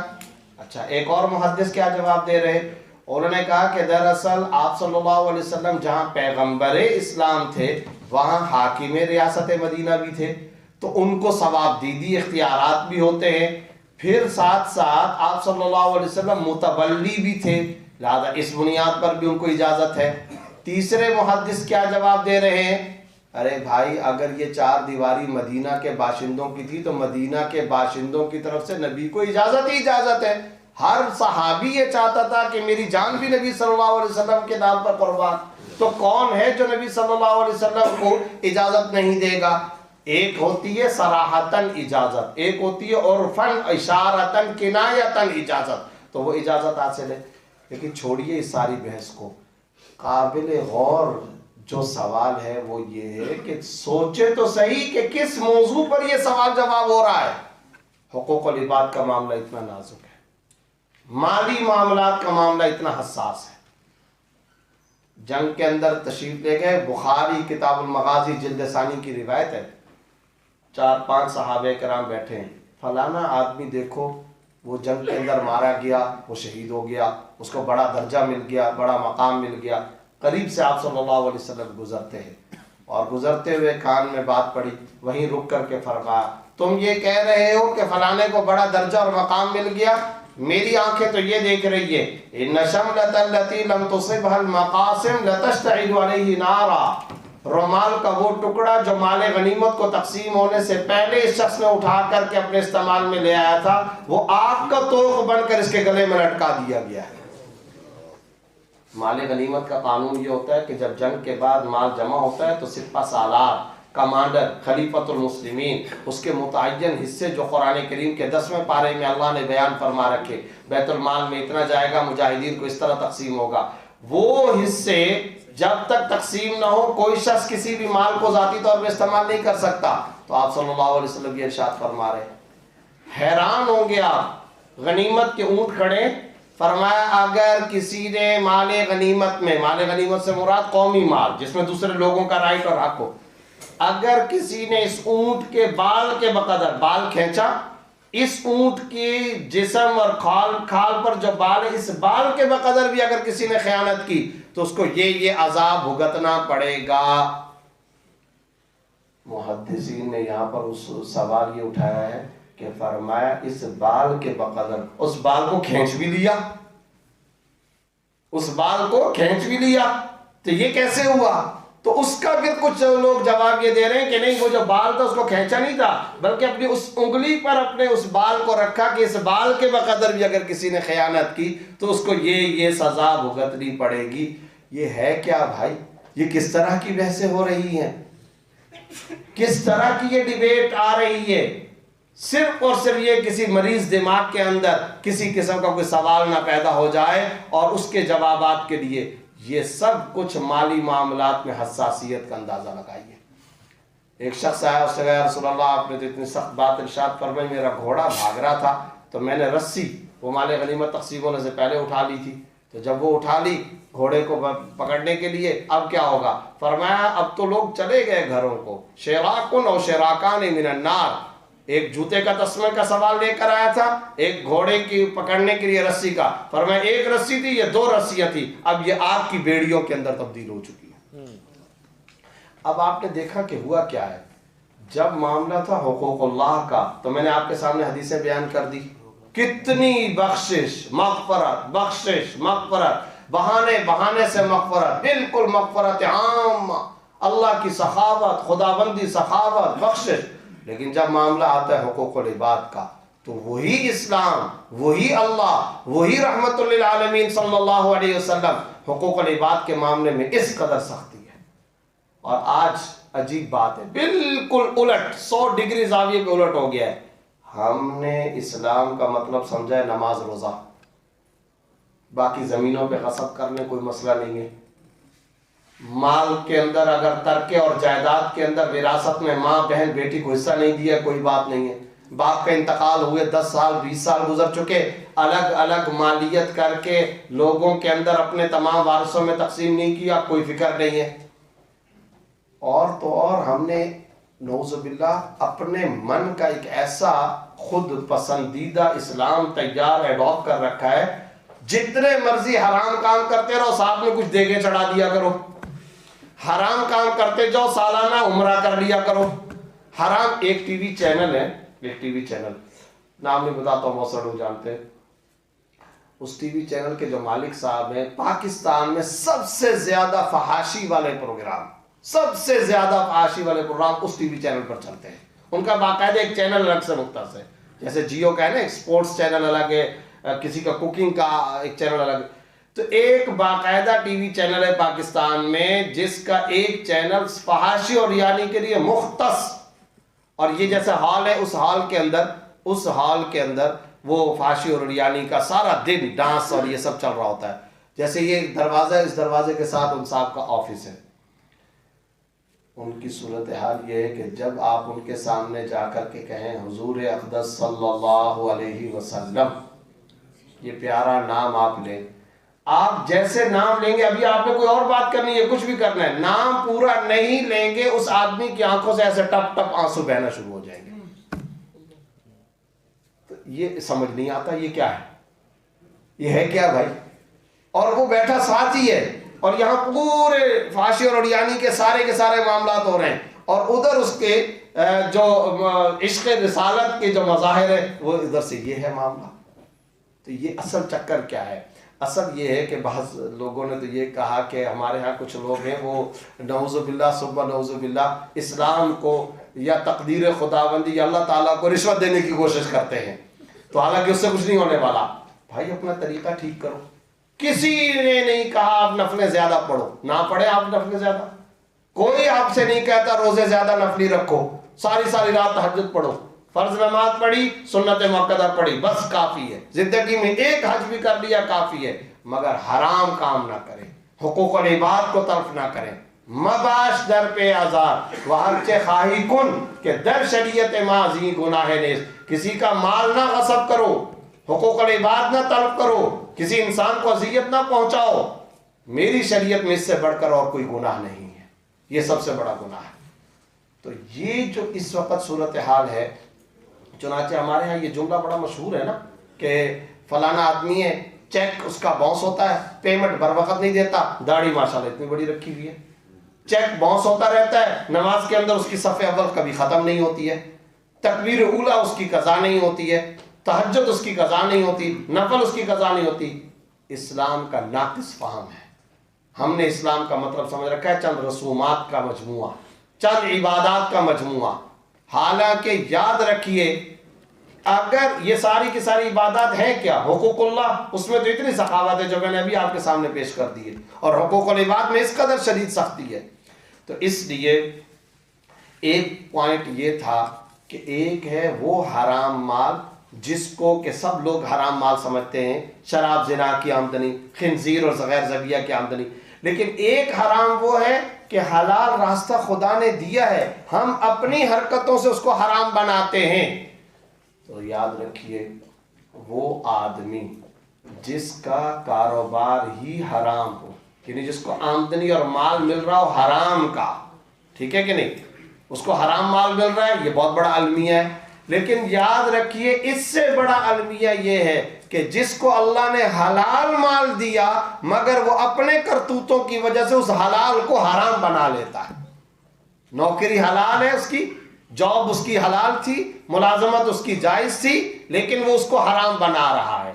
اچھا، ایک اور محدث کیا جواب دے رہے؟ انہوں نے کہا کہ دراصل آپ صلی اللہ علیہ وسلم جہاں پیغمبر اسلام تھے وہاں حاکم ریاست مدینہ بھی تھے، تو ان کو ثواب دیدی اختیارات بھی ہوتے ہیں. پھر ساتھ ساتھ آپ صلی اللہ علیہ وسلم متولی بھی تھے، لہذا اس بنیاد پر بھی ان کو اجازت ہے. تیسرے محدث کیا جواب دے رہے ہیں؟ ارے بھائی، اگر یہ چار دیواری مدینہ کے باشندوں کی تھی تو مدینہ کے باشندوں کی طرف سے نبی کو اجازت ہی اجازت ہے. ہر صحابی یہ چاہتا تھا کہ میری جان بھی نبی صلی اللہ علیہ وسلم کے نام پر قربان. تو کون ہے جو نبی صلی اللہ علیہ وسلم کو اجازت نہیں دے گا؟ ایک ہوتی ہے صراحتاً اجازت، ایک ہوتی ہے عرفاً اشارتاً کنایتاً اجازت، تو وہ اجازت حاصل ہے. لیکن چھوڑیے اس ساری بحث کو. قابل غور جو سوال ہے وہ یہ ہے کہ سوچے تو صحیح کہ کس موضوع پر یہ سوال جواب ہو رہا ہے. حقوق العباد کا معاملہ اتنا نازک ہے، مالی معاملات کا معاملہ اتنا حساس ہے. جنگ کے اندر تشریف لے گئے، بخاری کتاب المغازی جلد ثانی کی روایت ہے، 4-5 صحابہ کرام بیٹھے ہیں، فلانا آدمی دیکھو وہ جنگ کے اندر مارا گیا، وہ شہید ہو گیا، اس کو بڑا درجہ مل گیا، بڑا مقام مل گیا. قریب سے آپ صلی اللہ علیہ وسلم گزرتے ہیں اور گزرتے ہوئے کان میں بات پڑی، وہیں رک کر کے فرمایا تم یہ کہہ رہے ہو کہ فلانے کو بڑا درجہ اور مقام مل گیا، میری آنکھیں تو یہ دیکھ رہی ہے ان شملۃ التي لم تصبها المقاسم لتشتعل علیہ نارا. رومال کا وہ ٹکڑا جو مال غنیمت کو تقسیم ہونے سے پہلے اس شخص نے اٹھا کر کے اپنے استعمال میں لے آیا تھا، وہ آگ کا توق بن کر اس کے گلے میں لٹکا دیا گیا ہے. مال غنیمت کا قانون یہ ہوتا ہے کہ جب جنگ کے بعد مال جمع ہوتا ہے تو سپہ سالار، کمانڈر، خلیفۃ المسلمین، اس کے متعین حصے جو قرآن کریم کے 10ویں پارے میں اللہ نے بیان فرما رکھے، بیت المال میں اتنا جائے گا، مجاہدین کو اس طرح تقسیم ہوگا، وہ حصے جب تک تقسیم نہ ہو کوئی شخص کسی بھی مال کو ذاتی طور پہ استعمال نہیں کر سکتا. تو آپ صلی اللہ علیہ وسلم یہ ارشاد فرما رہے ہیں. حیران ہوں گے آپ، غنیمت کے اونٹ کھڑے، فرمایا اگر کسی نے مال غنیمت میں، مال غنیمت سے مراد قومی مال جس میں دوسرے لوگوں کا رائٹ اور حق ہو، اگر کسی نے اس اونٹ کے بال کے بقدر بال کھینچا، اس اونٹ کی جسم اور کھال پر جو بال ہے اس بال کے بقدر بھی اگر کسی نے خیانت کی تو اس کو یہ عذاب بھگتنا پڑے گا. محدثین نے یہاں پر اس سوال یہ اٹھایا ہے کہ فرمایا اس بال کے بقدر، اس بال کو کھینچ بھی لیا، اس بال کو کھینچ بھی لیا تو یہ کیسے ہوا؟ تو اس کا پھر کچھ لوگ جواب یہ دے رہے ہیں کہ نہیں، وہ جو بال تھا اس کو کھینچا نہیں تھا بلکہ اپنی اس انگلی پر اپنے اس بال کو رکھا کہ اس بال کے بقدر بھی اگر کسی نے خیانت کی تو اس کو یہ سزا بھگتنی پڑے گی. یہ ہے کیا بھائی؟ یہ کس طرح کی بحثیں ہو رہی ہیں، کس طرح کی یہ ڈیبیٹ آ رہی ہے؟ صرف اور صرف یہ کسی مریض دماغ کے اندر کسی قسم کا کوئی سوال نہ پیدا ہو جائے اور اس کے جوابات کے لیے یہ سب کچھ مالی معاملات میں حساسیت کا اندازہ لگائیے. ایک شخص آیا، اس سے کہا یا رسول اللہ آپ نے تو اتنی سخت بات ارشاد فرمائی، میرا گھوڑا بھاگ رہا تھا تو میں نے رسی وہ مال غنیمت تقسیم ہونے سے پہلے اٹھا لی تھی، تو جب وہ اٹھا لی گھوڑے کو پکڑنے کے لیے اب کیا ہوگا؟ فرمایا اب تو لوگ چلے گئے گھروں کو، شراکن او شراکان من النار، ایک جوتے کا تسمے کا سوال لے کر آیا تھا، ایک گھوڑے کی پکڑنے کے لیے رسی کا، فرمایا ایک رسی تھی، یہ 2 رسیاں تھی، اب یہ آگ کی بیڑیوں کے اندر تبدیل ہو چکی ہے. اب آپ نے دیکھا کہ ہوا کیا ہے. جب معاملہ تھا حقوق اللہ کا تو میں نے آپ کے سامنے حدیثیں بیان کر دی، کتنی بخشش مغفرت، بہانے سے مغفرت، بالکل مغفرت عام، اللہ کی سخاوت، خداوندی سخاوت، بخشش. لیکن جب معاملہ آتا ہے حقوق العباد کا تو وہی اسلام، وہی اللہ، وہی رحمت للعالمین صلی اللہ علیہ وسلم حقوق العباد کے معاملے میں اس قدر سختی ہے. اور آج عجیب بات ہے، بالکل الٹ، 100 ڈگری زاویے پہ الٹ ہو گیا ہے. ہم نے اسلام کا مطلب سمجھا ہے نماز روزہ، باقی زمینوں پہ غصب کرنے کوئی مسئلہ نہیں ہے. مال کے اندر اگر ترکے اور جائیداد کے اندر وراثت میں ماں بہن بیٹی کو حصہ نہیں دیا کوئی بات نہیں ہے، باپ کا انتقال ہوئے 10 سال 20 سال گزر چکے، الگ الگ مالیت کر کے لوگوں کے اندر اپنے تمام وارثوں میں تقسیم نہیں کیا، کوئی فکر نہیں ہے۔ اور تو اور ہم نے نعوذ باللہ اپنے من کا ایک ایسا خود پسندیدہ اسلام تیار ایڈاپٹ کر رکھا ہے، جتنے مرضی حرام کام کرتے رہو ساتھ میں کچھ دے کے چڑھا دیا کرو، حرام کام کرتے جاؤ سالانہ عمرہ کر لیا کرو۔ حرام ایک ٹی وی چینل ہے، ایک ٹی وی چینل، نام نہیں بتاتا ہوں، بہت سے لوگ جانتے ہیں، اس ٹی وی چینل کے جو مالک صاحب ہیں پاکستان میں سب سے زیادہ فحاشی والے پروگرام، سب سے زیادہ فحاشی والے پروگرام اس ٹی وی چینل پر چلتے ہیں۔ ان کا باقاعدہ ایک چینل الگ سے مختص ہے، جیسے جیو کا ہے نا ایک سپورٹس چینل الگ ہے، کسی کا کوکنگ کا ایک چینل الگ ہے، تو ایک باقاعدہ ٹی وی چینل ہے پاکستان میں جس کا ایک چینل فحاشی اور ریانی کے لیے مختص، اور یہ جیسے ہال ہے اس ہال کے اندر وہ فحاشی اور ریانی کا سارا دن ڈانس اور یہ سب چل رہا ہوتا ہے۔ جیسے یہ دروازہ ہے، اس دروازے کے ساتھ ان صاحب کا آفس ہے۔ ان کی صورتحال یہ ہے کہ جب آپ ان کے سامنے جا کر کے کہیں حضور اقدس صلی اللہ علیہ وسلم، یہ پیارا نام آپ لیں، آپ جیسے نام لیں گے، ابھی آپ نے کوئی اور بات کرنی ہے، کچھ بھی کرنا ہے، نام پورا نہیں لیں گے اس آدمی کی آنکھوں سے ایسے ٹپ ٹپ آنسو بہنا شروع ہو جائیں گے۔ تو یہ سمجھ نہیں آتا یہ کیا ہے، یہ ہے کیا بھائی؟ اور وہ بیٹھا ساتھ ہی ہے، اور یہاں پورے فحاشی اور ریانی کے سارے معاملات ہو رہے ہیں، اور ادھر اس کے جو عشق رسالت کے جو مظاہر ہے وہ ادھر سے یہ ہے معاملہ۔ تو یہ اصل چکر کیا ہے؟ اصل یہ ہے کہ بعض لوگوں نے تو یہ کہا کہ ہمارے ہاں کچھ لوگ ہیں وہ نعوذ باللہ ثم نعوذ باللہ اسلام کو یا تقدیر خداوندی یا اللہ تعالیٰ کو رشوت دینے کی کوشش کرتے ہیں، تو حالانکہ اس سے کچھ نہیں ہونے والا۔ بھائی اپنا طریقہ ٹھیک کرو، کسی نے نہیں کہا آپ نفلیں زیادہ پڑھو، نہ پڑھے آپ نفلیں زیادہ، کوئی آپ سے نہیں کہتا روزے زیادہ نفلی رکھو، ساری رات تہجد پڑھو، فرض نماز پڑھی، سنت مؤکدہ پڑھی، بس کافی ہے، زندگی میں ایک حج بھی کر لیا کافی ہے، مگر حرام کام نہ کریں، حقوق العباد کو تلف نہ کریں، مباش در پہ آزار وہرچے خواہی کن کہ در شریعت ماضی گناہ نیز، کسی کا مال نہ غصب کرو، حقوق العباد نہ تلف کرو، کسی انسان کو اذیت نہ پہنچاؤ، میری شریعت میں اس سے بڑھ کر اور کوئی گناہ نہیں ہے، یہ سب سے بڑا گناہ ہے۔ تو یہ جو اس وقت صورتحال ہے، چنانچہ ہمارے ہاں یہ جملہ بڑا مشہور ہے نا کہ فلانا آدمی ہے، چیک اس کا باؤنس ہوتا ہے، پیمنٹ بر وقت نہیں دیتا، داڑھی ماشاءاللہ اتنی بڑی رکھی ہوئی ہے، چیک باؤنس ہوتا رہتا ہے، نماز کے اندر اس کی صف اول کبھی ختم نہیں ہوتی ہے، تکبیر اولا اس کی قضا نہیں ہوتی ہے، تہجد اس کی قضا نہیں ہوتی، نفل اس کی قضا نہیں ہوتی۔ اسلام کا ناقص فہم ہے، ہم نے اسلام کا مطلب سمجھ رکھا ہے چند رسومات کا مجموعہ، چند عبادات کا مجموعہ، حالانکہ یاد رکھیے اگر یہ ساری کی ساری عبادات ہیں کیا؟ حقوق اللہ، اس میں تو اتنی سخاوت ہے جو میں نے ابھی آپ کے سامنے پیش کر دی ہے، اور حقوق العباد میں اس قدر شدید سختی ہے۔ تو اس لیے ایک پوائنٹ یہ تھا کہ ایک ہے وہ حرام مال جس کو کہ سب لوگ حرام مال سمجھتے ہیں، شراب زنا کی آمدنی، خنزیر اور غیر ذبیحہ کی آمدنی، لیکن ایک حرام وہ ہے کہ حلال راستہ خدا نے دیا ہے، ہم اپنی حرکتوں سے اس کو حرام بناتے ہیں۔ تو یاد رکھیے وہ آدمی جس کا کاروبار ہی حرام ہو، یعنی جس کو آمدنی اور مال مل رہا ہو حرام کا، ٹھیک ہے کہ نہیں، اس کو حرام مال مل رہا ہے، یہ بہت بڑا المیہ ہے، لیکن یاد رکھیے اس سے بڑا المیہ یہ ہے کہ جس کو اللہ نے حلال مال دیا مگر وہ اپنے کرتوتوں کی وجہ سے اس حلال کو حرام بنا لیتا ہے۔ نوکری حلال ہے، اس کی جاب اس کی حلال تھی، ملازمت اس کی جائز تھی، لیکن وہ اس کو حرام بنا رہا ہے۔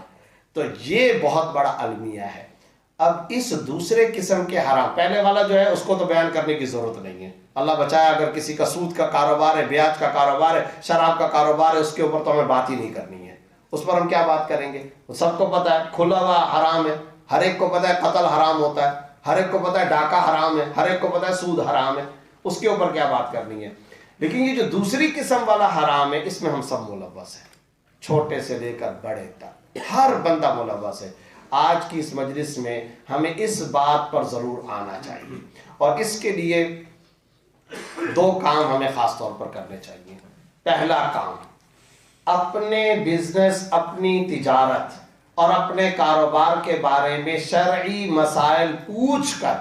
تو یہ بہت بڑا المیہ ہے۔ اب اس دوسرے قسم کے حرام، پہلے والا جو ہے اس کو تو بیان کرنے کی ضرورت نہیں ہے، اللہ بچائے اگر کسی کا سود کا کاروبار ہے، بیاج کا کاروبار ہے، شراب کا کاروبار ہے، اس کے اوپر تو ہمیں بات ہی نہیں کرنی ہے، اس پر ہم کیا بات کریں گے؟ سب کو پتہ ہے کھلا ہوا حرام ہے، ہر ایک کو پتہ ہے قتل حرام ہوتا ہے، ہر ایک کو پتہ ہے ڈاکہ حرام ہے، ہر ایک کو پتہ ہے سود حرام ہے، اس کے اوپر کیا بات کرنی ہے؟ لیکن یہ جو دوسری قسم والا حرام ہے اس میں ہم سب ملوث ہیں، چھوٹے سے لے کر بڑے تک ہر بندہ ملوث ہے۔ آج کی اس مجلس میں ہمیں اس بات پر ضرور آنا چاہیے، اور اس کے لیے دو کام ہمیں خاص طور پر کرنے چاہیے۔ پہلا کام، اپنے بزنس، اپنی تجارت اور اپنے کاروبار کے بارے میں شرعی مسائل پوچھ کر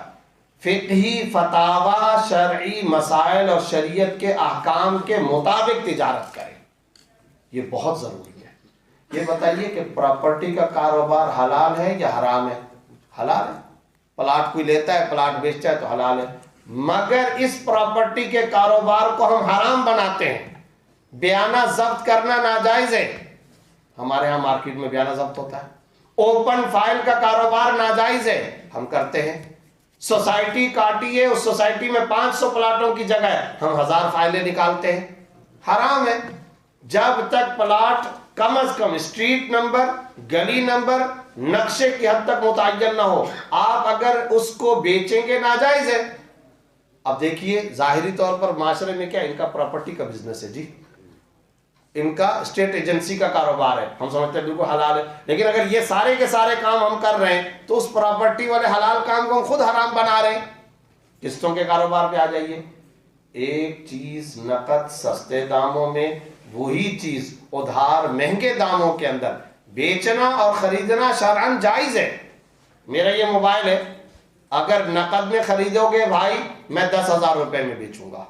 فقہی فتاوی، شرعی مسائل اور شریعت کے احکام کے مطابق تجارت کریں۔ یہ بہت ضروری ہے۔ یہ بتائیے کہ پراپرٹی کا کاروبار حلال ہے یا حرام ہے؟ حلال ہے۔ پلاٹ کوئی لیتا ہے، پلاٹ بیچتا ہے تو حلال ہے، مگر اس پراپرٹی کے کاروبار کو ہم حرام بناتے ہیں۔ بیانہ ضبط کرنا ناجائز ہے، ہمارے ہاں مارکیٹ میں بیانہ ضبط ہوتا ہے۔ اوپن فائل کا کاروبار ناجائز ہے، ہم کرتے ہیں۔ سوسائٹی کاٹی ہے، اس سوسائٹی میں 500 پلاٹوں کی جگہ ہم 1000 فائلیں نکالتے ہیں، حرام ہے۔ جب تک پلاٹ کم از کم اسٹریٹ نمبر، گلی نمبر، نقشے کی حد تک متعین نہ ہو، آپ اگر اس کو بیچیں گے ناجائز ہے۔ اب دیکھیے ظاہری طور پر معاشرے میں کیا، ان کا پراپرٹی کا بزنس ہے جی، ان کا اسٹیٹ ایجنسی کا کاروبار ہے، ہم سمجھتے ہیں بالکل حلال ہے، لیکن اگر یہ سارے کے سارے کام ہم کر رہے ہیں تو اس پراپرٹی والے حلال کام کو ہم خود حرام بنا رہے ہیں۔ قسطوں کے کاروبار پہ آ جائیے، ایک چیز نقد سستے داموں میں، وہی چیز ادھار مہنگے داموں کے اندر بیچنا اور خریدنا شرعاً جائز ہے۔ میرا یہ موبائل ہے، اگر نقد میں خریدو گے بھائی میں 10,000 روپے میں بیچوں گا،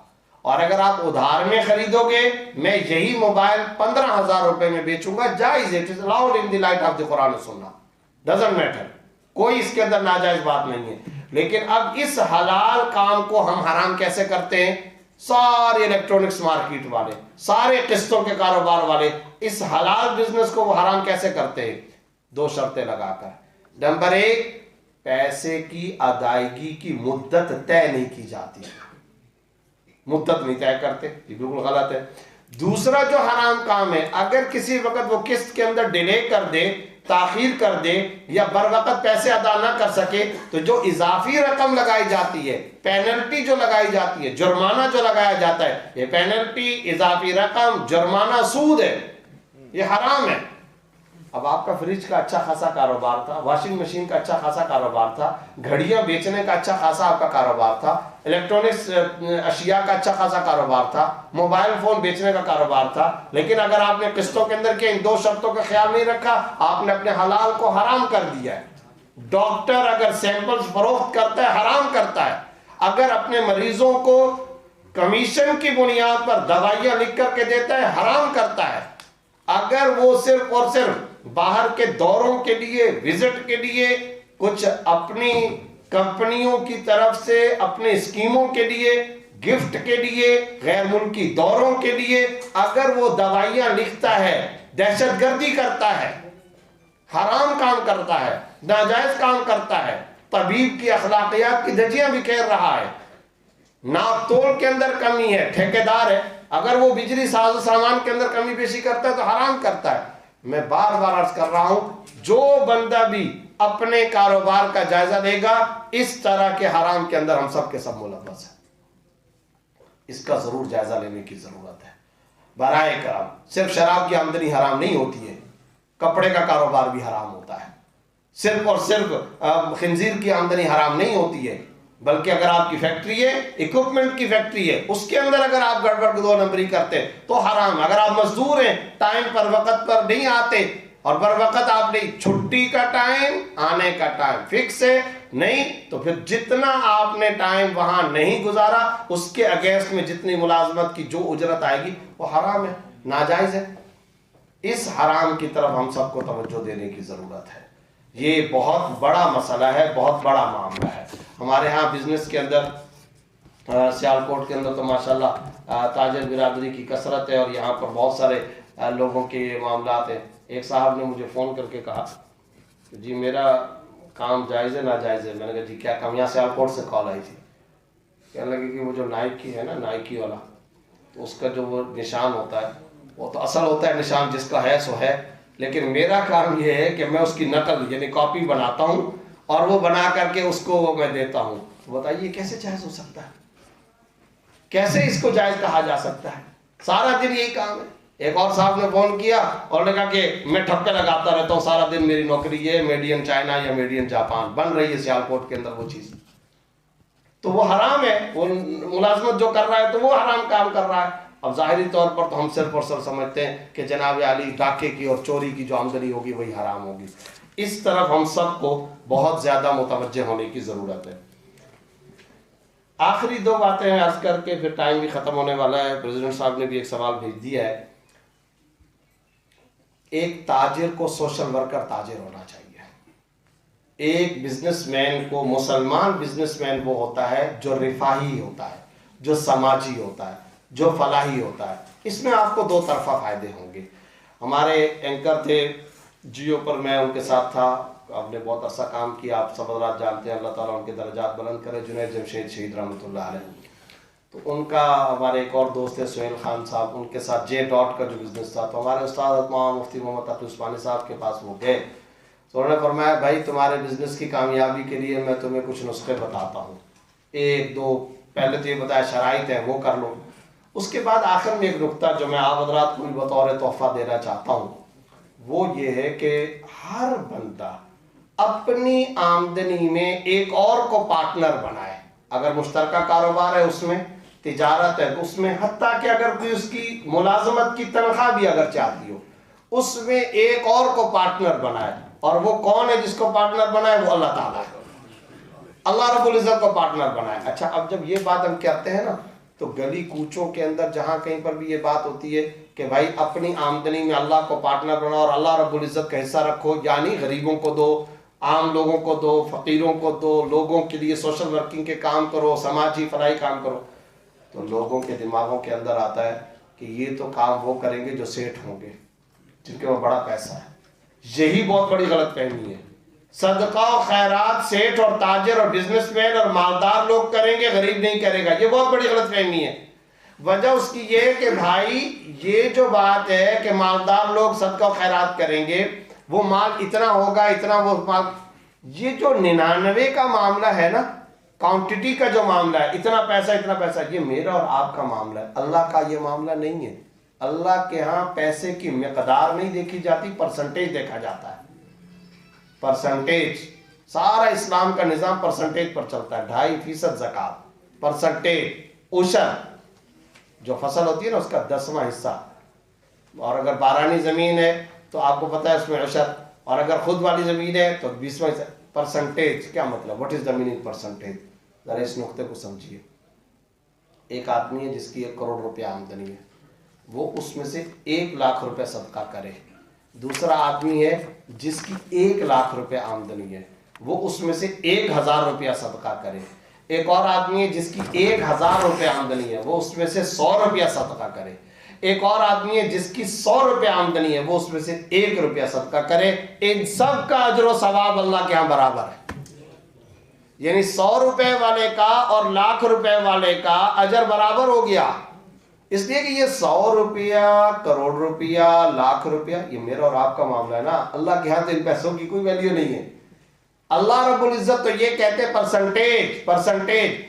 اور اگر آپ ادھار میں خریدو گے میں یہی موبائل 15,000 روپے میں بیچوں گا، جائز ہے۔ It is allowed in the light of the Quran and Sunnah. Doesn't matter. کوئی اس کے اندر ناجائز بات نہیں ہے۔ لیکن اب اس حلال کام کو ہم حرام کیسے کرتے ہیں؟ سارے الیکٹرونکس مارکیٹ والے، سارے قسطوں کے کاروبار والے اس حلال بزنس کو وہ حرام کیسے کرتے ہیں؟ دو شرطیں لگا کر۔ نمبر 1، پیسے کی ادائیگی کی مدت طے نہیں کی جاتی، مدت نہیں طے کرتے، یہ بالکل غلط ہے۔ دوسرا جو حرام کام ہے، اگر کسی وقت وہ قسط کے اندر ڈیلے کر دے، تاخیر کر دے یا بر وقت پیسے ادا نہ کر سکے تو جو اضافی رقم لگائی جاتی ہے، پینلٹی جو لگائی جاتی ہے، جرمانہ جو لگایا جاتا ہے، یہ پینلٹی، اضافی رقم، جرمانہ سود ہے، یہ حرام ہے۔ اب آپ کا فریج کا اچھا خاصا کاروبار تھا، واشنگ مشین کا اچھا خاصا کاروبار تھا، گھڑیاں بیچنے کا اچھا خاصا آپ کا کاروبار تھا، الیکٹرونکس اشیاء کا اچھا خاصا کاروبار تھا، موبائل فون بیچنے کا کاروبار تھا، لیکن اگر آپ نے قسطوں کے اندر کے ان دو شرطوں کا خیال نہیں رکھا، آپ نے اپنے حلال کو حرام کر دیا ہے۔ ڈاکٹر اگر سیمپلز فروخت کرتا ہے، حرام کرتا ہے۔ اگر اپنے مریضوں کو کمیشن کی بنیاد پر دوائیاں لکھ کر کے دیتا ہے، حرام کرتا ہے۔ اگر وہ صرف اور صرف باہر کے دوروں کے لیے، وزٹ کے لیے، کچھ اپنی کمپنیوں کی طرف سے اپنے اسکیموں کے لیے، گفٹ کے لیے، غیر ملکی دوروں کے لیے اگر وہ دوائیاں لکھتا ہے، دہشت گردی کرتا ہے، حرام کام کرتا ہے، ناجائز کام کرتا ہے، طبیب کی اخلاقیات کی دھجیاں بکھیر رہا ہے، ناپ تول کے اندر کمی ہے، ٹھیکیدار ہے، اگر وہ بجلی ساز و سامان کے اندر کمی بیشی کرتا ہے تو حرام کرتا ہے۔ میں بار بار عرض کر رہا ہوں، جو بندہ بھی اپنے کاروبار کا جائزہ لے گا، اس طرح کے حرام کے اندر ہم سب کے سب ملوث ہیں، اس کا ضرور جائزہ لینے کی ضرورت ہے۔ برائے کرام، صرف شراب کی آمدنی حرام نہیں ہوتی ہے، کپڑے کا کاروبار بھی حرام ہوتا ہے، صرف اور صرف خنزیر کی آمدنی حرام نہیں ہوتی ہے، بلکہ اگر آپ کی فیکٹری ہے، اکوپمنٹ کی فیکٹری ہے، اس کے اندر اگر آپ گڑبڑ دو نمبری کرتے تو حرام۔ اگر آپ مزدور ہیں، ٹائم پر وقت پر نہیں آتے، اور بر وقت آپ نہیں، چھٹی کا ٹائم، آنے کا ٹائم فکس ہے نہیں، تو پھر جتنا آپ نے ٹائم وہاں نہیں گزارا اس کے اگینسٹ میں جتنی ملازمت کی جو اجرت آئے گی وہ حرام ہے، ناجائز ہے۔ اس حرام کی طرف ہم سب کو توجہ دینے کی ضرورت ہے۔ یہ بہت بڑا مسئلہ ہے، بہت بڑا معاملہ ہے۔ ہمارے ہاں بزنس کے اندر، سیالکوٹ کے اندر تو ماشاءاللہ تاجر برادری کی کثرت ہے، اور یہاں پر بہت سارے لوگوں کے معاملات ہیں۔ ایک صاحب نے مجھے فون کر کے کہا کہ جی میرا کام جائز ہے ناجائز ہے؟ میں نے کہا جی کیا کام؟ یہاں سیالکوٹ سے کال آئی تھی، کہنے لگے کہ وہ جو نائکی ہے نا، نائکی والا، تو اس کا جو وہ نشان ہوتا ہے وہ تو اصل ہوتا ہے نشان، جس کا ہے سو ہے، لیکن میرا کام یہ ہے کہ میں اس کی نقل یعنی کاپی بناتا ہوں اور وہ بنا کر کے اس کو وہ میں دیتا ہوں۔ بتائیے کیسے جائز ہو سکتا ہے؟ کیسے اس کو جائز کہا جا سکتا ہے؟ سارا دن یہی کام ہے، ایک اور صاحب نے فون کیا اور نے کہا کہ میں ٹھپے لگاتا رہتا ہوں سارا دن, میری نوکری یہ میڈ ان چائنا یا میڈ ان جاپان بن رہی ہے سیالکوٹ کے اندر وہ چیز, تو وہ حرام ہے. وہ ملازمت جو کر رہا ہے تو وہ حرام کام کر رہا ہے. اب ظاہری طور پر تو ہم صرف اور صرف سمجھتے ہیں کہ جناب علی ڈاکے کی اور چوری کی جو آمدنی ہوگی وہی حرام ہوگی. اس طرف ہم سب کو بہت زیادہ متوجہ ہونے کی ضرورت ہے. آخری دو باتیں ہیں عرض کر کے پھر ٹائم بھی ختم ہونے والا ہے. پریزیڈنٹ صاحب نے بھی ایک سوال بھیج دیا ہے. ایک تاجر کو سوشل ورکر تاجر ہونا چاہیے. ایک بزنس مین کو, مسلمان بزنس مین وہ ہوتا ہے جو رفاہی ہوتا ہے, جو سماجی ہوتا ہے, جو فلاحی ہوتا ہے. اس میں آپ کو دو طرفہ فائدے ہوں گے. ہمارے اینکر تھے جیو پر, میں ان کے ساتھ تھا, آپ نے بہت عرصہ کام کیا, آپ سب حضرات جانتے ہیں, اللہ تعالیٰ ان کے درجات بلند کرے, جنید جمشید شہید رحمۃ اللہ علیہ. تو ان کا, ہمارے ایک اور دوست ہے سہیل خان صاحب, ان کے ساتھ جے ڈاٹ کا جو بزنس تھا, تو ہمارے استاد مولانا مفتی محمد تقی عثمانی صاحب کے پاس وہ گئے. تو انہوں نے فرمایا بھائی تمہارے بزنس کی کامیابی کے لیے میں تمہیں کچھ نسخے بتاتا ہوں, ایک دو پہلے تو یہ بتایا شرائط ہیں وہ کر لو. اس کے بعد آخر میں ایک نقطہ جو میں آپ حضرات کو بھی بطور تحفہ دینا چاہتا ہوں, وہ یہ ہے کہ ہر بندہ اپنی آمدنی میں ایک اور کو پارٹنر بنائے. اگر مشترکہ کاروبار ہے اس میں, تجارت ہے اس میں, حتیٰ کہ اگر کوئی اس کی ملازمت کی تنخواہ بھی اگر چاہتی ہو, اس میں ایک اور کو پارٹنر بنائے. اور وہ کون ہے جس کو پارٹنر بنائے؟ وہ اللہ تعالیٰ ہے. اللہ رب العزت کو پارٹنر بنائے. اچھا, اب جب یہ بات ہم کہتے ہیں نا, تو گلی کوچوں کے اندر جہاں کہیں پر بھی یہ بات ہوتی ہے کہ بھائی اپنی آمدنی میں اللہ کو پارٹنر بناؤ اور اللہ رب العزت کا حصہ رکھو, یعنی غریبوں کو دو, عام لوگوں کو دو, فقیروں کو دو, لوگوں کے لیے سوشل ورکنگ کے کام کرو, سماجی فلاحی کام کرو, تو لوگوں کے دماغوں کے اندر آتا ہے کہ یہ تو کام وہ کریں گے جو سیٹھ ہوں گے, جن کے وہ بڑا پیسہ ہے. یہی بہت بڑی غلط فہمی ہے. صدقہ و خیرات سیٹھ اور تاجر اور بزنس مین اور مالدار لوگ کریں گے, غریب نہیں کرے گا. یہ بہت بڑی غلط فہمی ہے. وجہ اس کی یہ ہے کہ بھائی یہ جو بات ہے کہ مالدار لوگ صدقہ و خیرات کریں گے, وہ مال اتنا ہوگا, اتنا وہ مال, یہ جو 99 کا معاملہ ہے نا, کوانٹٹی کا جو معاملہ ہے, اتنا پیسہ اتنا پیسہ, یہ میرا اور آپ کا معاملہ ہے. اللہ کا یہ معاملہ نہیں ہے. اللہ کے ہاں پیسے کی مقدار نہیں دیکھی جاتی, پرسنٹیج دیکھا جاتا ہے. پرسنٹیج, سارا اسلام کا نظام پرسنٹیج پر چلتا ہے. 2.5% زکوٰۃ, پرسنٹیج, عشر, جو فصل ہوتی ہے نا اس کا 10واں حصہ. اور اگر بارانی زمین ہے تو آپ کو پتہ ہے اس میں عشر, اور اگر خود والی زمین ہے تو 20واں حصہ. پرسنٹیج کیا مطلب, what is the meaning percentage? ذرا اس نقطے کو سمجھیے. ایک آدمی ہے جس کی 1 کروڑ روپے آمدنی ہے, وہ اس میں سے 1 لاکھ روپے صدقہ کرے. دوسرا آدمی ہے جس کی 1 لاکھ روپے آمدنی ہے, وہ اس میں سے 1000 روپیہ صدقہ کرے. ایک اور آدمی ہے جس کی 1000 روپے آمدنی ہے, وہ اس میں سے 100 روپیہ صدقہ کرے. ایک اور آدمی ہے جس کی 100 روپے آمدنی ہے, وہ اس میں سے 1 روپیہ صدقہ کرے. ان سب کا اجر و ثواب اللہ کے ہاں برابر ہے. یعنی 100 روپے والے کا اور 1,00,000 روپے والے کا اجر برابر ہو گیا. اس لیے کہ یہ 100 روپیہ, کروڑ روپیہ, 1,00,000 روپیہ, یہ میرا اور آپ کا معاملہ ہے نا. اللہ کے ہاں تو ان پیسوں کی کوئی ویلیو نہیں ہے. اللہ رب العزت تو یہ کہتے ہیں پرسنٹیج, پرسنٹیج.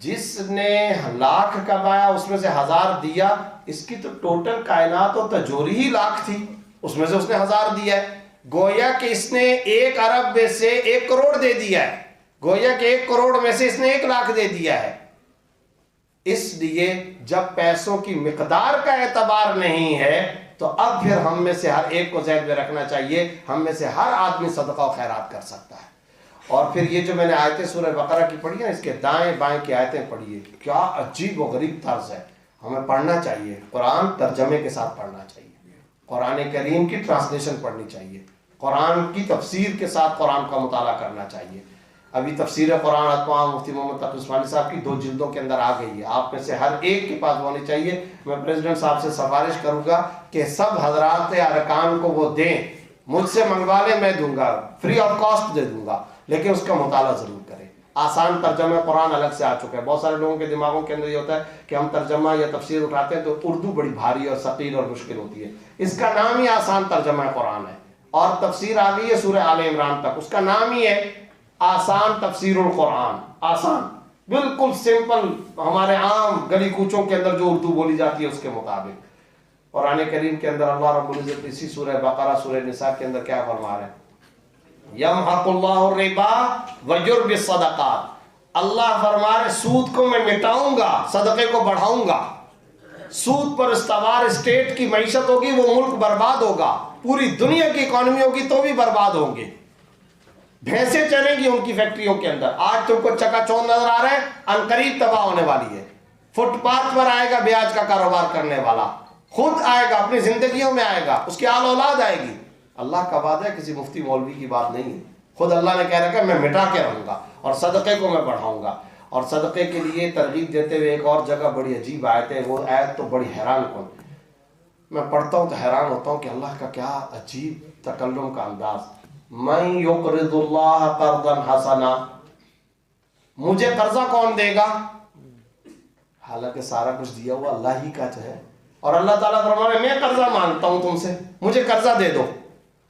جس نے 1,00,000 کمایا اس میں سے 1000 دیا, اس کی تو ٹوٹل کائنات و تجوری ہی 1,00,000 تھی, اس میں سے اس نے 1000 دیا ہے. گویا کہ اس نے 1 ارب میں سے 1 کروڑ دے دیا ہے. گویا کہ 1 کروڑ میں سے اس نے 1 لاکھ دے دیا ہے. اس لیے جب پیسوں کی مقدار کا اعتبار نہیں ہے تو اب پھر ہم میں سے ہر ایک کو ذہن میں رکھنا چاہیے, ہم میں سے ہر آدمی صدقہ و خیرات کر سکتا ہے. اور پھر یہ جو میں نے آیتیں سورہ بقرہ کی پڑھی ہیں, اس کے دائیں بائیں کی آیتیں پڑھیے, کیا عجیب و غریب طرز ہے. ہمیں پڑھنا چاہیے, قرآن ترجمے کے ساتھ پڑھنا چاہیے, قرآن کریم کی ٹرانسلیشن پڑھنی چاہیے, قرآن کی تفسیر کے ساتھ قرآن کا مطالعہ کرنا چاہیے. ابھی تفسیر قرآن اتمام مفتی محمد تقی عثمانی صاحب کی 2 جلدوں کے اندر آ گئی ہے, آپ میں سے ہر ایک کے پاس ہونی چاہیے. میں پریزیڈنٹ صاحب سے سفارش کروں گا کہ سب حضرات ارکان کو وہ دیں, مجھ سے منگوا لیں, میں دوں گا, فری آف کاسٹ دے دوں گا, لیکن اس کا مطالعہ ضرور کریں. آسان ترجمہ قرآن الگ سے آ چکا ہے. بہت سارے لوگوں کے دماغوں کے اندر یہ ہوتا ہے کہ ہم ترجمہ یا تفسیر اٹھاتے ہیں تو اردو بڑی بھاری اور ثقیل اور مشکل ہوتی ہے. اس کا نام ہی آسان ترجمہ قرآن ہے, اور تفسیر آ گئی ہے سورہ آل عمران تک, اس کا نام ہی ہے آسان تفسیر القرآن. آسان, بالکل سمپل, ہمارے عام گلی کوچوں کے اندر جو اردو بولی جاتی ہے اس کے مطابق. قرآن کریم کے اندر اللہ رب العزت اسی سورہ بقرہ سورہ نساء کے اندر کیا فرما رہے ہیں؟ یمحق اللہ الربا ویربی الصدقات، اللہ فرما رہے سود کو میں مٹاؤں گا، صدقے کو بڑھاؤں گا۔ سود پر استوار اسٹیٹ کی معیشت ہوگی، وہ ملک برباد ہوگا، پوری دنیا کی اکانومی ہوگی تو بھی برباد ہوں گے۔ بھینسیں چلیں گی ان کی فیکٹریوں کے اندر، آج تم کو چکا چوند نظر آ رہے ہیں، عنقریب تباہ ہونے والی ہے۔ فٹ پاتھ پر آئے گا بیاج کا کاروبار کرنے والا، خود آئے گا، اپنی زندگیوں میں آئے گا، اس کی آل اولاد آئے گی۔ اللہ کا وعدہ ہے، کسی مفتی مولوی کی بات نہیں ہے، خود اللہ نے کہہ رکھا ہے میں مٹا کے رہوں گا اور صدقے کو میں بڑھاؤں گا۔ اور صدقے کے لیے ترغیب دیتے ہوئے ایک اور جگہ بڑی عجیب آیت ہے، وہ آیت تو بڑی حیران کن، میں پڑھتا ہوں تو حیران ہوتا ہوں کہ اللہ کا کیا عجیب تکلم کا انداز۔ من یقرض اللہ قرضا حسنا، مجھے قرضہ کون دے گا؟ حالانکہ سارا کچھ دیا ہوا اللہ ہی کا ہے، اور اللہ تعالیٰ فرما رہے میں قرضہ مانگتا ہوں تم سے، مجھے قرضہ دے دو۔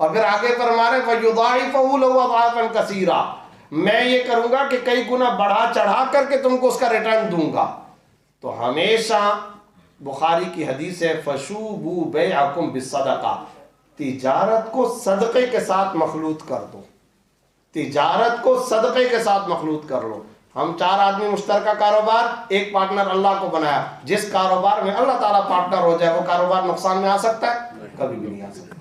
اور پھر آگے فرما رہے فَيُضَاعِفَهُ لَهُ أَضْعَافًا كَثِيرًا، میں یہ کروں گا کہ کئی گنا بڑھا چڑھا کر کے تم کو اس کا ریٹرن دوں گا۔ تو ہمیشہ بخاری کی حدیث ہے فَشُوبُوا بَيْعَكُمْ بِالصَّدَقَةِ، تجارت کو صدقے کے ساتھ مخلوط کر دو، تجارت کو صدقے کے ساتھ مخلوط کر لو۔ ہم 4 آدمی مشترکہ کاروبار، ایک پارٹنر اللہ کو بنایا، جس کاروبار میں اللہ تعالیٰ پارٹنر ہو جائے وہ کاروبار نقصان میں آ سکتا ہے؟ کبھی بھی نہیں آ سکتا۔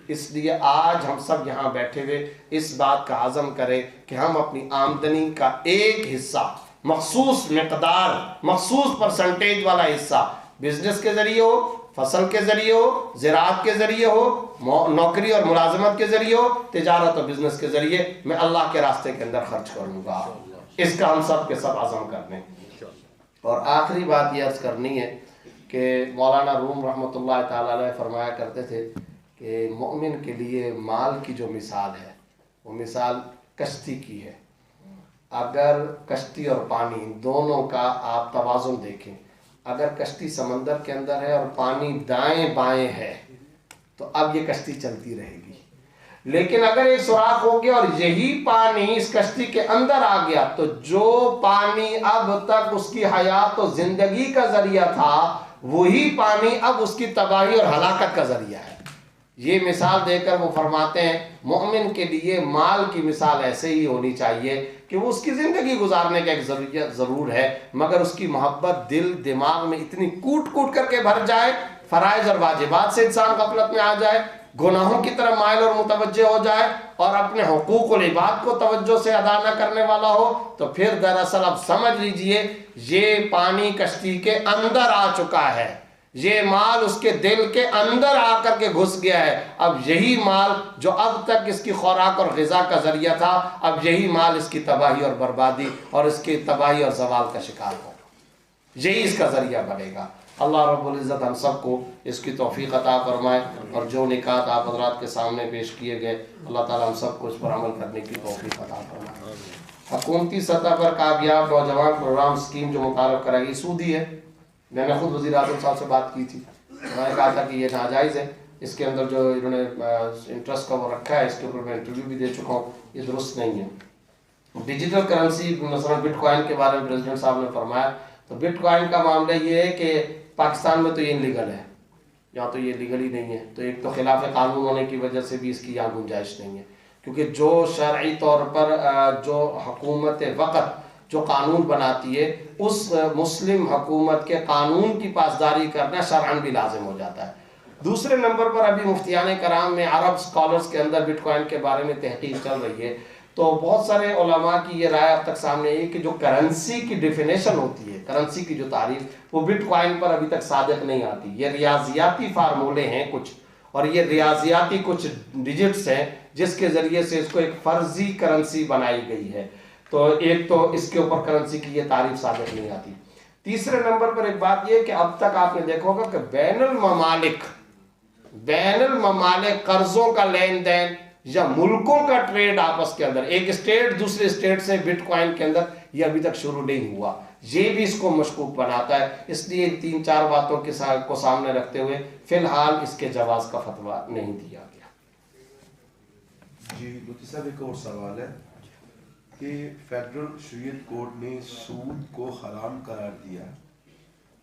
اس لیے آج ہم سب یہاں بیٹھے ہوئے اس بات کا عزم کریں کہ ہم اپنی آمدنی کا ایک حصہ، مخصوص مقدار، مخصوص پرسنٹیج والا حصہ بزنس کے ذریعے ہو، فصل کے ذریعے ہو، زراعت کے ذریعے ہو، نوکری اور ملازمت کے ذریعے ہو، تجارت اور بزنس کے ذریعے میں اللہ کے راستے کے اندر خرچ کروں گا۔ اس کا ہم سب کے سب عزم کرنے۔ اور آخری بات یہ عرض کرنی ہے کہ مولانا روم رحمۃ اللہ تعالی علیہ فرمایا کرتے تھے کہ مومن کے لیے مال کی جو مثال ہے وہ مثال کشتی کی ہے۔ اگر کشتی اور پانی دونوں کا آپ توازن دیکھیں، اگر کشتی سمندر کے اندر ہے اور پانی دائیں بائیں ہے تو اب یہ کشتی چلتی رہے گی، لیکن اگر ایک سوراخ ہو گیا اور یہی پانی اس کشتی کے اندر آ گیا تو جو پانی اب تک اس کی حیات و زندگی کا ذریعہ تھا وہی پانی اب اس کی تباہی اور ہلاکت کا ذریعہ ہے۔ یہ مثال دے کر وہ فرماتے ہیں مومن کے لیے مال کی مثال ایسے ہی ہونی چاہیے کہ وہ اس کی زندگی گزارنے کا ایک ذریعہ ضرور ہے، مگر اس کی محبت دل دماغ میں اتنی کوٹ کوٹ کر کے بھر جائے، فرائض اور واجبات سے انسان غفلت میں آ جائے، گناہوں کی طرف مائل اور متوجہ ہو جائے اور اپنے حقوق العباد کو توجہ سے ادا نہ کرنے والا ہو، تو پھر دراصل اب سمجھ لیجئے یہ پانی کشتی کے اندر آ چکا ہے، یہ مال اس کے دل کے اندر آ کر کے گھس گیا ہے۔ اب یہی مال جو اب تک اس کی خوراک اور غذا کا ذریعہ تھا، اب یہی مال اس کی تباہی اور بربادی اور اس کی تباہی اور زوال کا شکار ہوگا، یہی اس کا ذریعہ بنے گا۔ اللہ رب العزت ہم سب کو اس کی توفیق عطا فرمائے، اور جو نکات آپ حضرات کے سامنے پیش کیے گئے اللہ تعالی ہم سب کو اس پر عمل کرنے کی توفیق عطا فرمائے۔ حکومتی سطح پر کامیاب نوجوان پروگرام اسکیم جو متعارف کرائے گی سودی ہے، میں نے خود وزیر اعظم صاحب سے بات کی تھی، میں نے کہا تھا کہ یہ ناجائز ہے، اس کے اندر جو انہوں نے انٹرسٹ کا وہ رکھا ہے اس کے اوپر میں انٹرویو بھی دے چکا ہوں، یہ درست نہیں ہے۔ ڈیجیٹل کرنسی مثلا بٹ کوائن کے بارے میں پریزیڈنٹ صاحب نے فرمایا، تو بٹ کوائن کا معاملہ یہ ہے کہ پاکستان میں تو یہ انلیگل ہے، یہاں تو یہ لیگل ہی نہیں ہے، تو ایک تو خلاف قانون ہونے کی وجہ سے بھی اس کی یہاں گنجائش نہیں ہے، کیونکہ جو شرعی طور پر جو حکومت وقت جو قانون بناتی ہے اس مسلم حکومت کے قانون کی پاسداری کرنا شرعاً بھی لازم ہو جاتا ہے۔ دوسرے نمبر پر ابھی مفتیان کرام میں عرب سکالرز کے اندر بٹ کوائن کے بارے میں تحقیق چل رہی ہے، تو بہت سارے علماء کی یہ رائے اب تک سامنے ہے کہ جو کرنسی کی ڈیفینیشن ہوتی ہے، کرنسی کی جو تعریف وہ بٹ کوائن پر ابھی تک صادق نہیں آتی۔ یہ ریاضیاتی فارمولے ہیں کچھ، اور یہ ریاضیاتی کچھ ڈیجٹس ہیں جس کے ذریعے سے اس کو ایک فرضی کرنسی بنائی گئی ہے، تو ایک تو اس کے اوپر کرنسی کی یہ تعریف صادق نہیں آتی۔ تیسرے نمبر پر ایک بات یہ کہ اب تک آپ نے دیکھا ہوگا کہ بین الممالک قرضوں کا لین دین یا ملکوں کا ٹریڈ آپس کے اندر، ایک اسٹیٹ دوسرے اسٹیٹ سے بٹ کوائن کے اندر، یہ ابھی تک شروع نہیں ہوا، یہ بھی اس کو مشکوک بناتا ہے۔ اس لیے 3-4 باتوں کو سامنے رکھتے ہوئے فی الحال اس کے جواز کا فتویٰ نہیں دیا گیا۔ جی مفتی صاحب ایک اور سوال ہے کہ فیڈرل شریعت کورٹ نے سود کو حرام قرار دیا،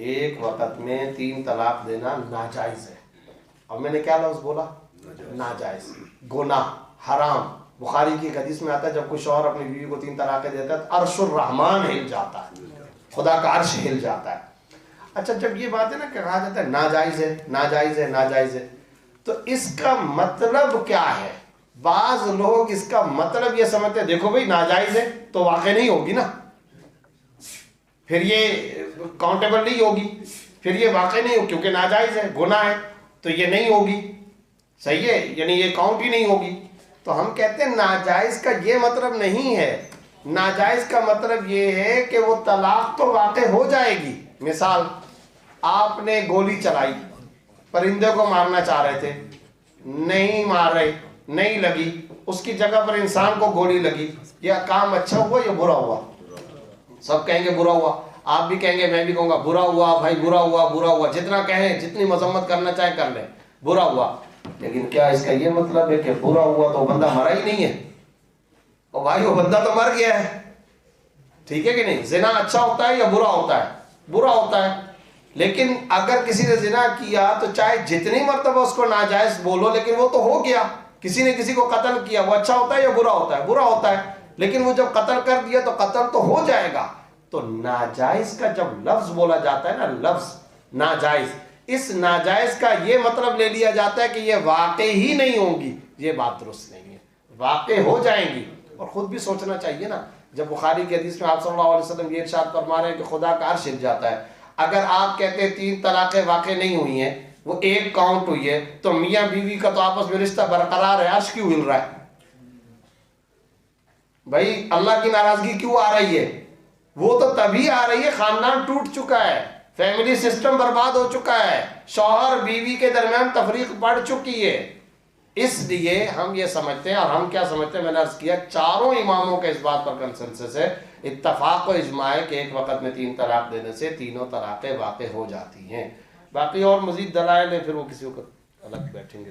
ایک وقت میں 3 طلاق دینا ناجائز ہے. اور میں نے کیا لفظ بولا؟ ناجائز، گناہ، حرام. بخاری کی حدیث میں آتا ہے جب کوئی شوہر اپنی بیوی کو 3 طلاقیں دیتا ہے تو عرش الرحمان ہل جاتا ہے، خدا کا عرش ہل جاتا ہے. اچھا جب یہ بات ہے نا کہ کہا جاتا ہے ناجائز ہے ناجائز ہے ناجائز ہے، تو اس کا مطلب کیا ہے؟ بعض لوگ اس کا مطلب یہ سمجھتے ہیں دیکھو بھئی ناجائز ہے تو واقع نہیں ہوگی نا، پھر یہ کاؤنٹیبل نہیں ہوگی، پھر یہ واقع نہیں ہوگی کیونکہ ناجائز ہے، گناہ ہے تو یہ نہیں ہوگی، صحیح ہے، یعنی یہ کاؤنٹ ہی نہیں ہوگی. تو ہم کہتے ہیں ناجائز کا یہ مطلب نہیں ہے. ناجائز کا مطلب یہ ہے کہ وہ طلاق تو واقع ہو جائے گی. مثال آپ نے گولی چلائی، پرندے کو مارنا چاہ رہے تھے، نہیں مار رہے، نہیں لگی، اس کی جگہ پر انسان کو گولی لگی، یہ کام اچھا ہوا یا برا ہوا؟ سب کہیں گے برا ہوا، آپ بھی کہیں گے، میں بھی کہوں گا برا ہوا بھائی، برا ہوا برا ہوا، جتنا کہیں جتنی مذمت کرنا چاہیں کر لیں، برا ہوا. لیکن کیا اس کا یہ مطلب ہے کہ برا ہوا تو بندہ مرا ہی نہیں ہے؟ اور بھائی وہ بندہ تو مر گیا ہے. ٹھیک ہے کہ نہیں؟ زنا اچھا ہوتا ہے یا برا ہوتا ہے؟ برا ہوتا ہے. لیکن اگر کسی نے زنا کیا تو چاہے جتنی مرتبہ اس کو ناجائز بولو لیکن وہ تو ہو گیا. کسی نے کسی کو قتل کیا، وہ اچھا ہوتا ہے یا برا ہوتا ہے؟ برا ہوتا ہے. لیکن وہ جب قتل کر دیا تو قتل تو ہو جائے گا. تو ناجائز کا جب لفظ بولا جاتا ہے نا، لفظ ناجائز، اس ناجائز کا یہ مطلب لے لیا جاتا ہے کہ یہ واقع ہی نہیں ہوں گی. یہ بات درست نہیں ہے، واقع ہو جائیں گی. اور خود بھی سوچنا چاہیے نا، جب بخاری کی حدیث میں آپ صلی اللہ علیہ وسلم یہ ارشاد فرما رہے ہیں کہ خدا کا عرش ہل جاتا ہے، اگر آپ کہتے ہیں 3 طلاقیں واقع نہیں ہوئی ہیں، وہ 1 کاؤنٹ ہوئی ہے، تو میاں بیوی کا تو آپس میں رشتہ برقرار ہے، عرش کیوں ہل رہا ہے؟ بھائی اللہ کی ناراضگی کیوں آ رہی ہے؟ وہ تو تبھی آ رہی ہے، خاندان ٹوٹ چکا ہے، فیملی سسٹم برباد ہو چکا ہے، شوہر بیوی کے درمیان تفریق بڑھ چکی ہے. اس لیے ہم یہ سمجھتے ہیں، اور ہم کیا سمجھتے ہیں، میں نے عرض کیا چاروں اماموں کے اس بات پر کنسنسس ہے، اتفاق و اجماع ہے کہ ایک وقت میں 3 طلاق دینے سے تینوں طلاقیں واقع ہو جاتی ہیں. باقی اور مزید دلائل ہیں پھر وہ کسی وقت الگ بیٹھیں گے.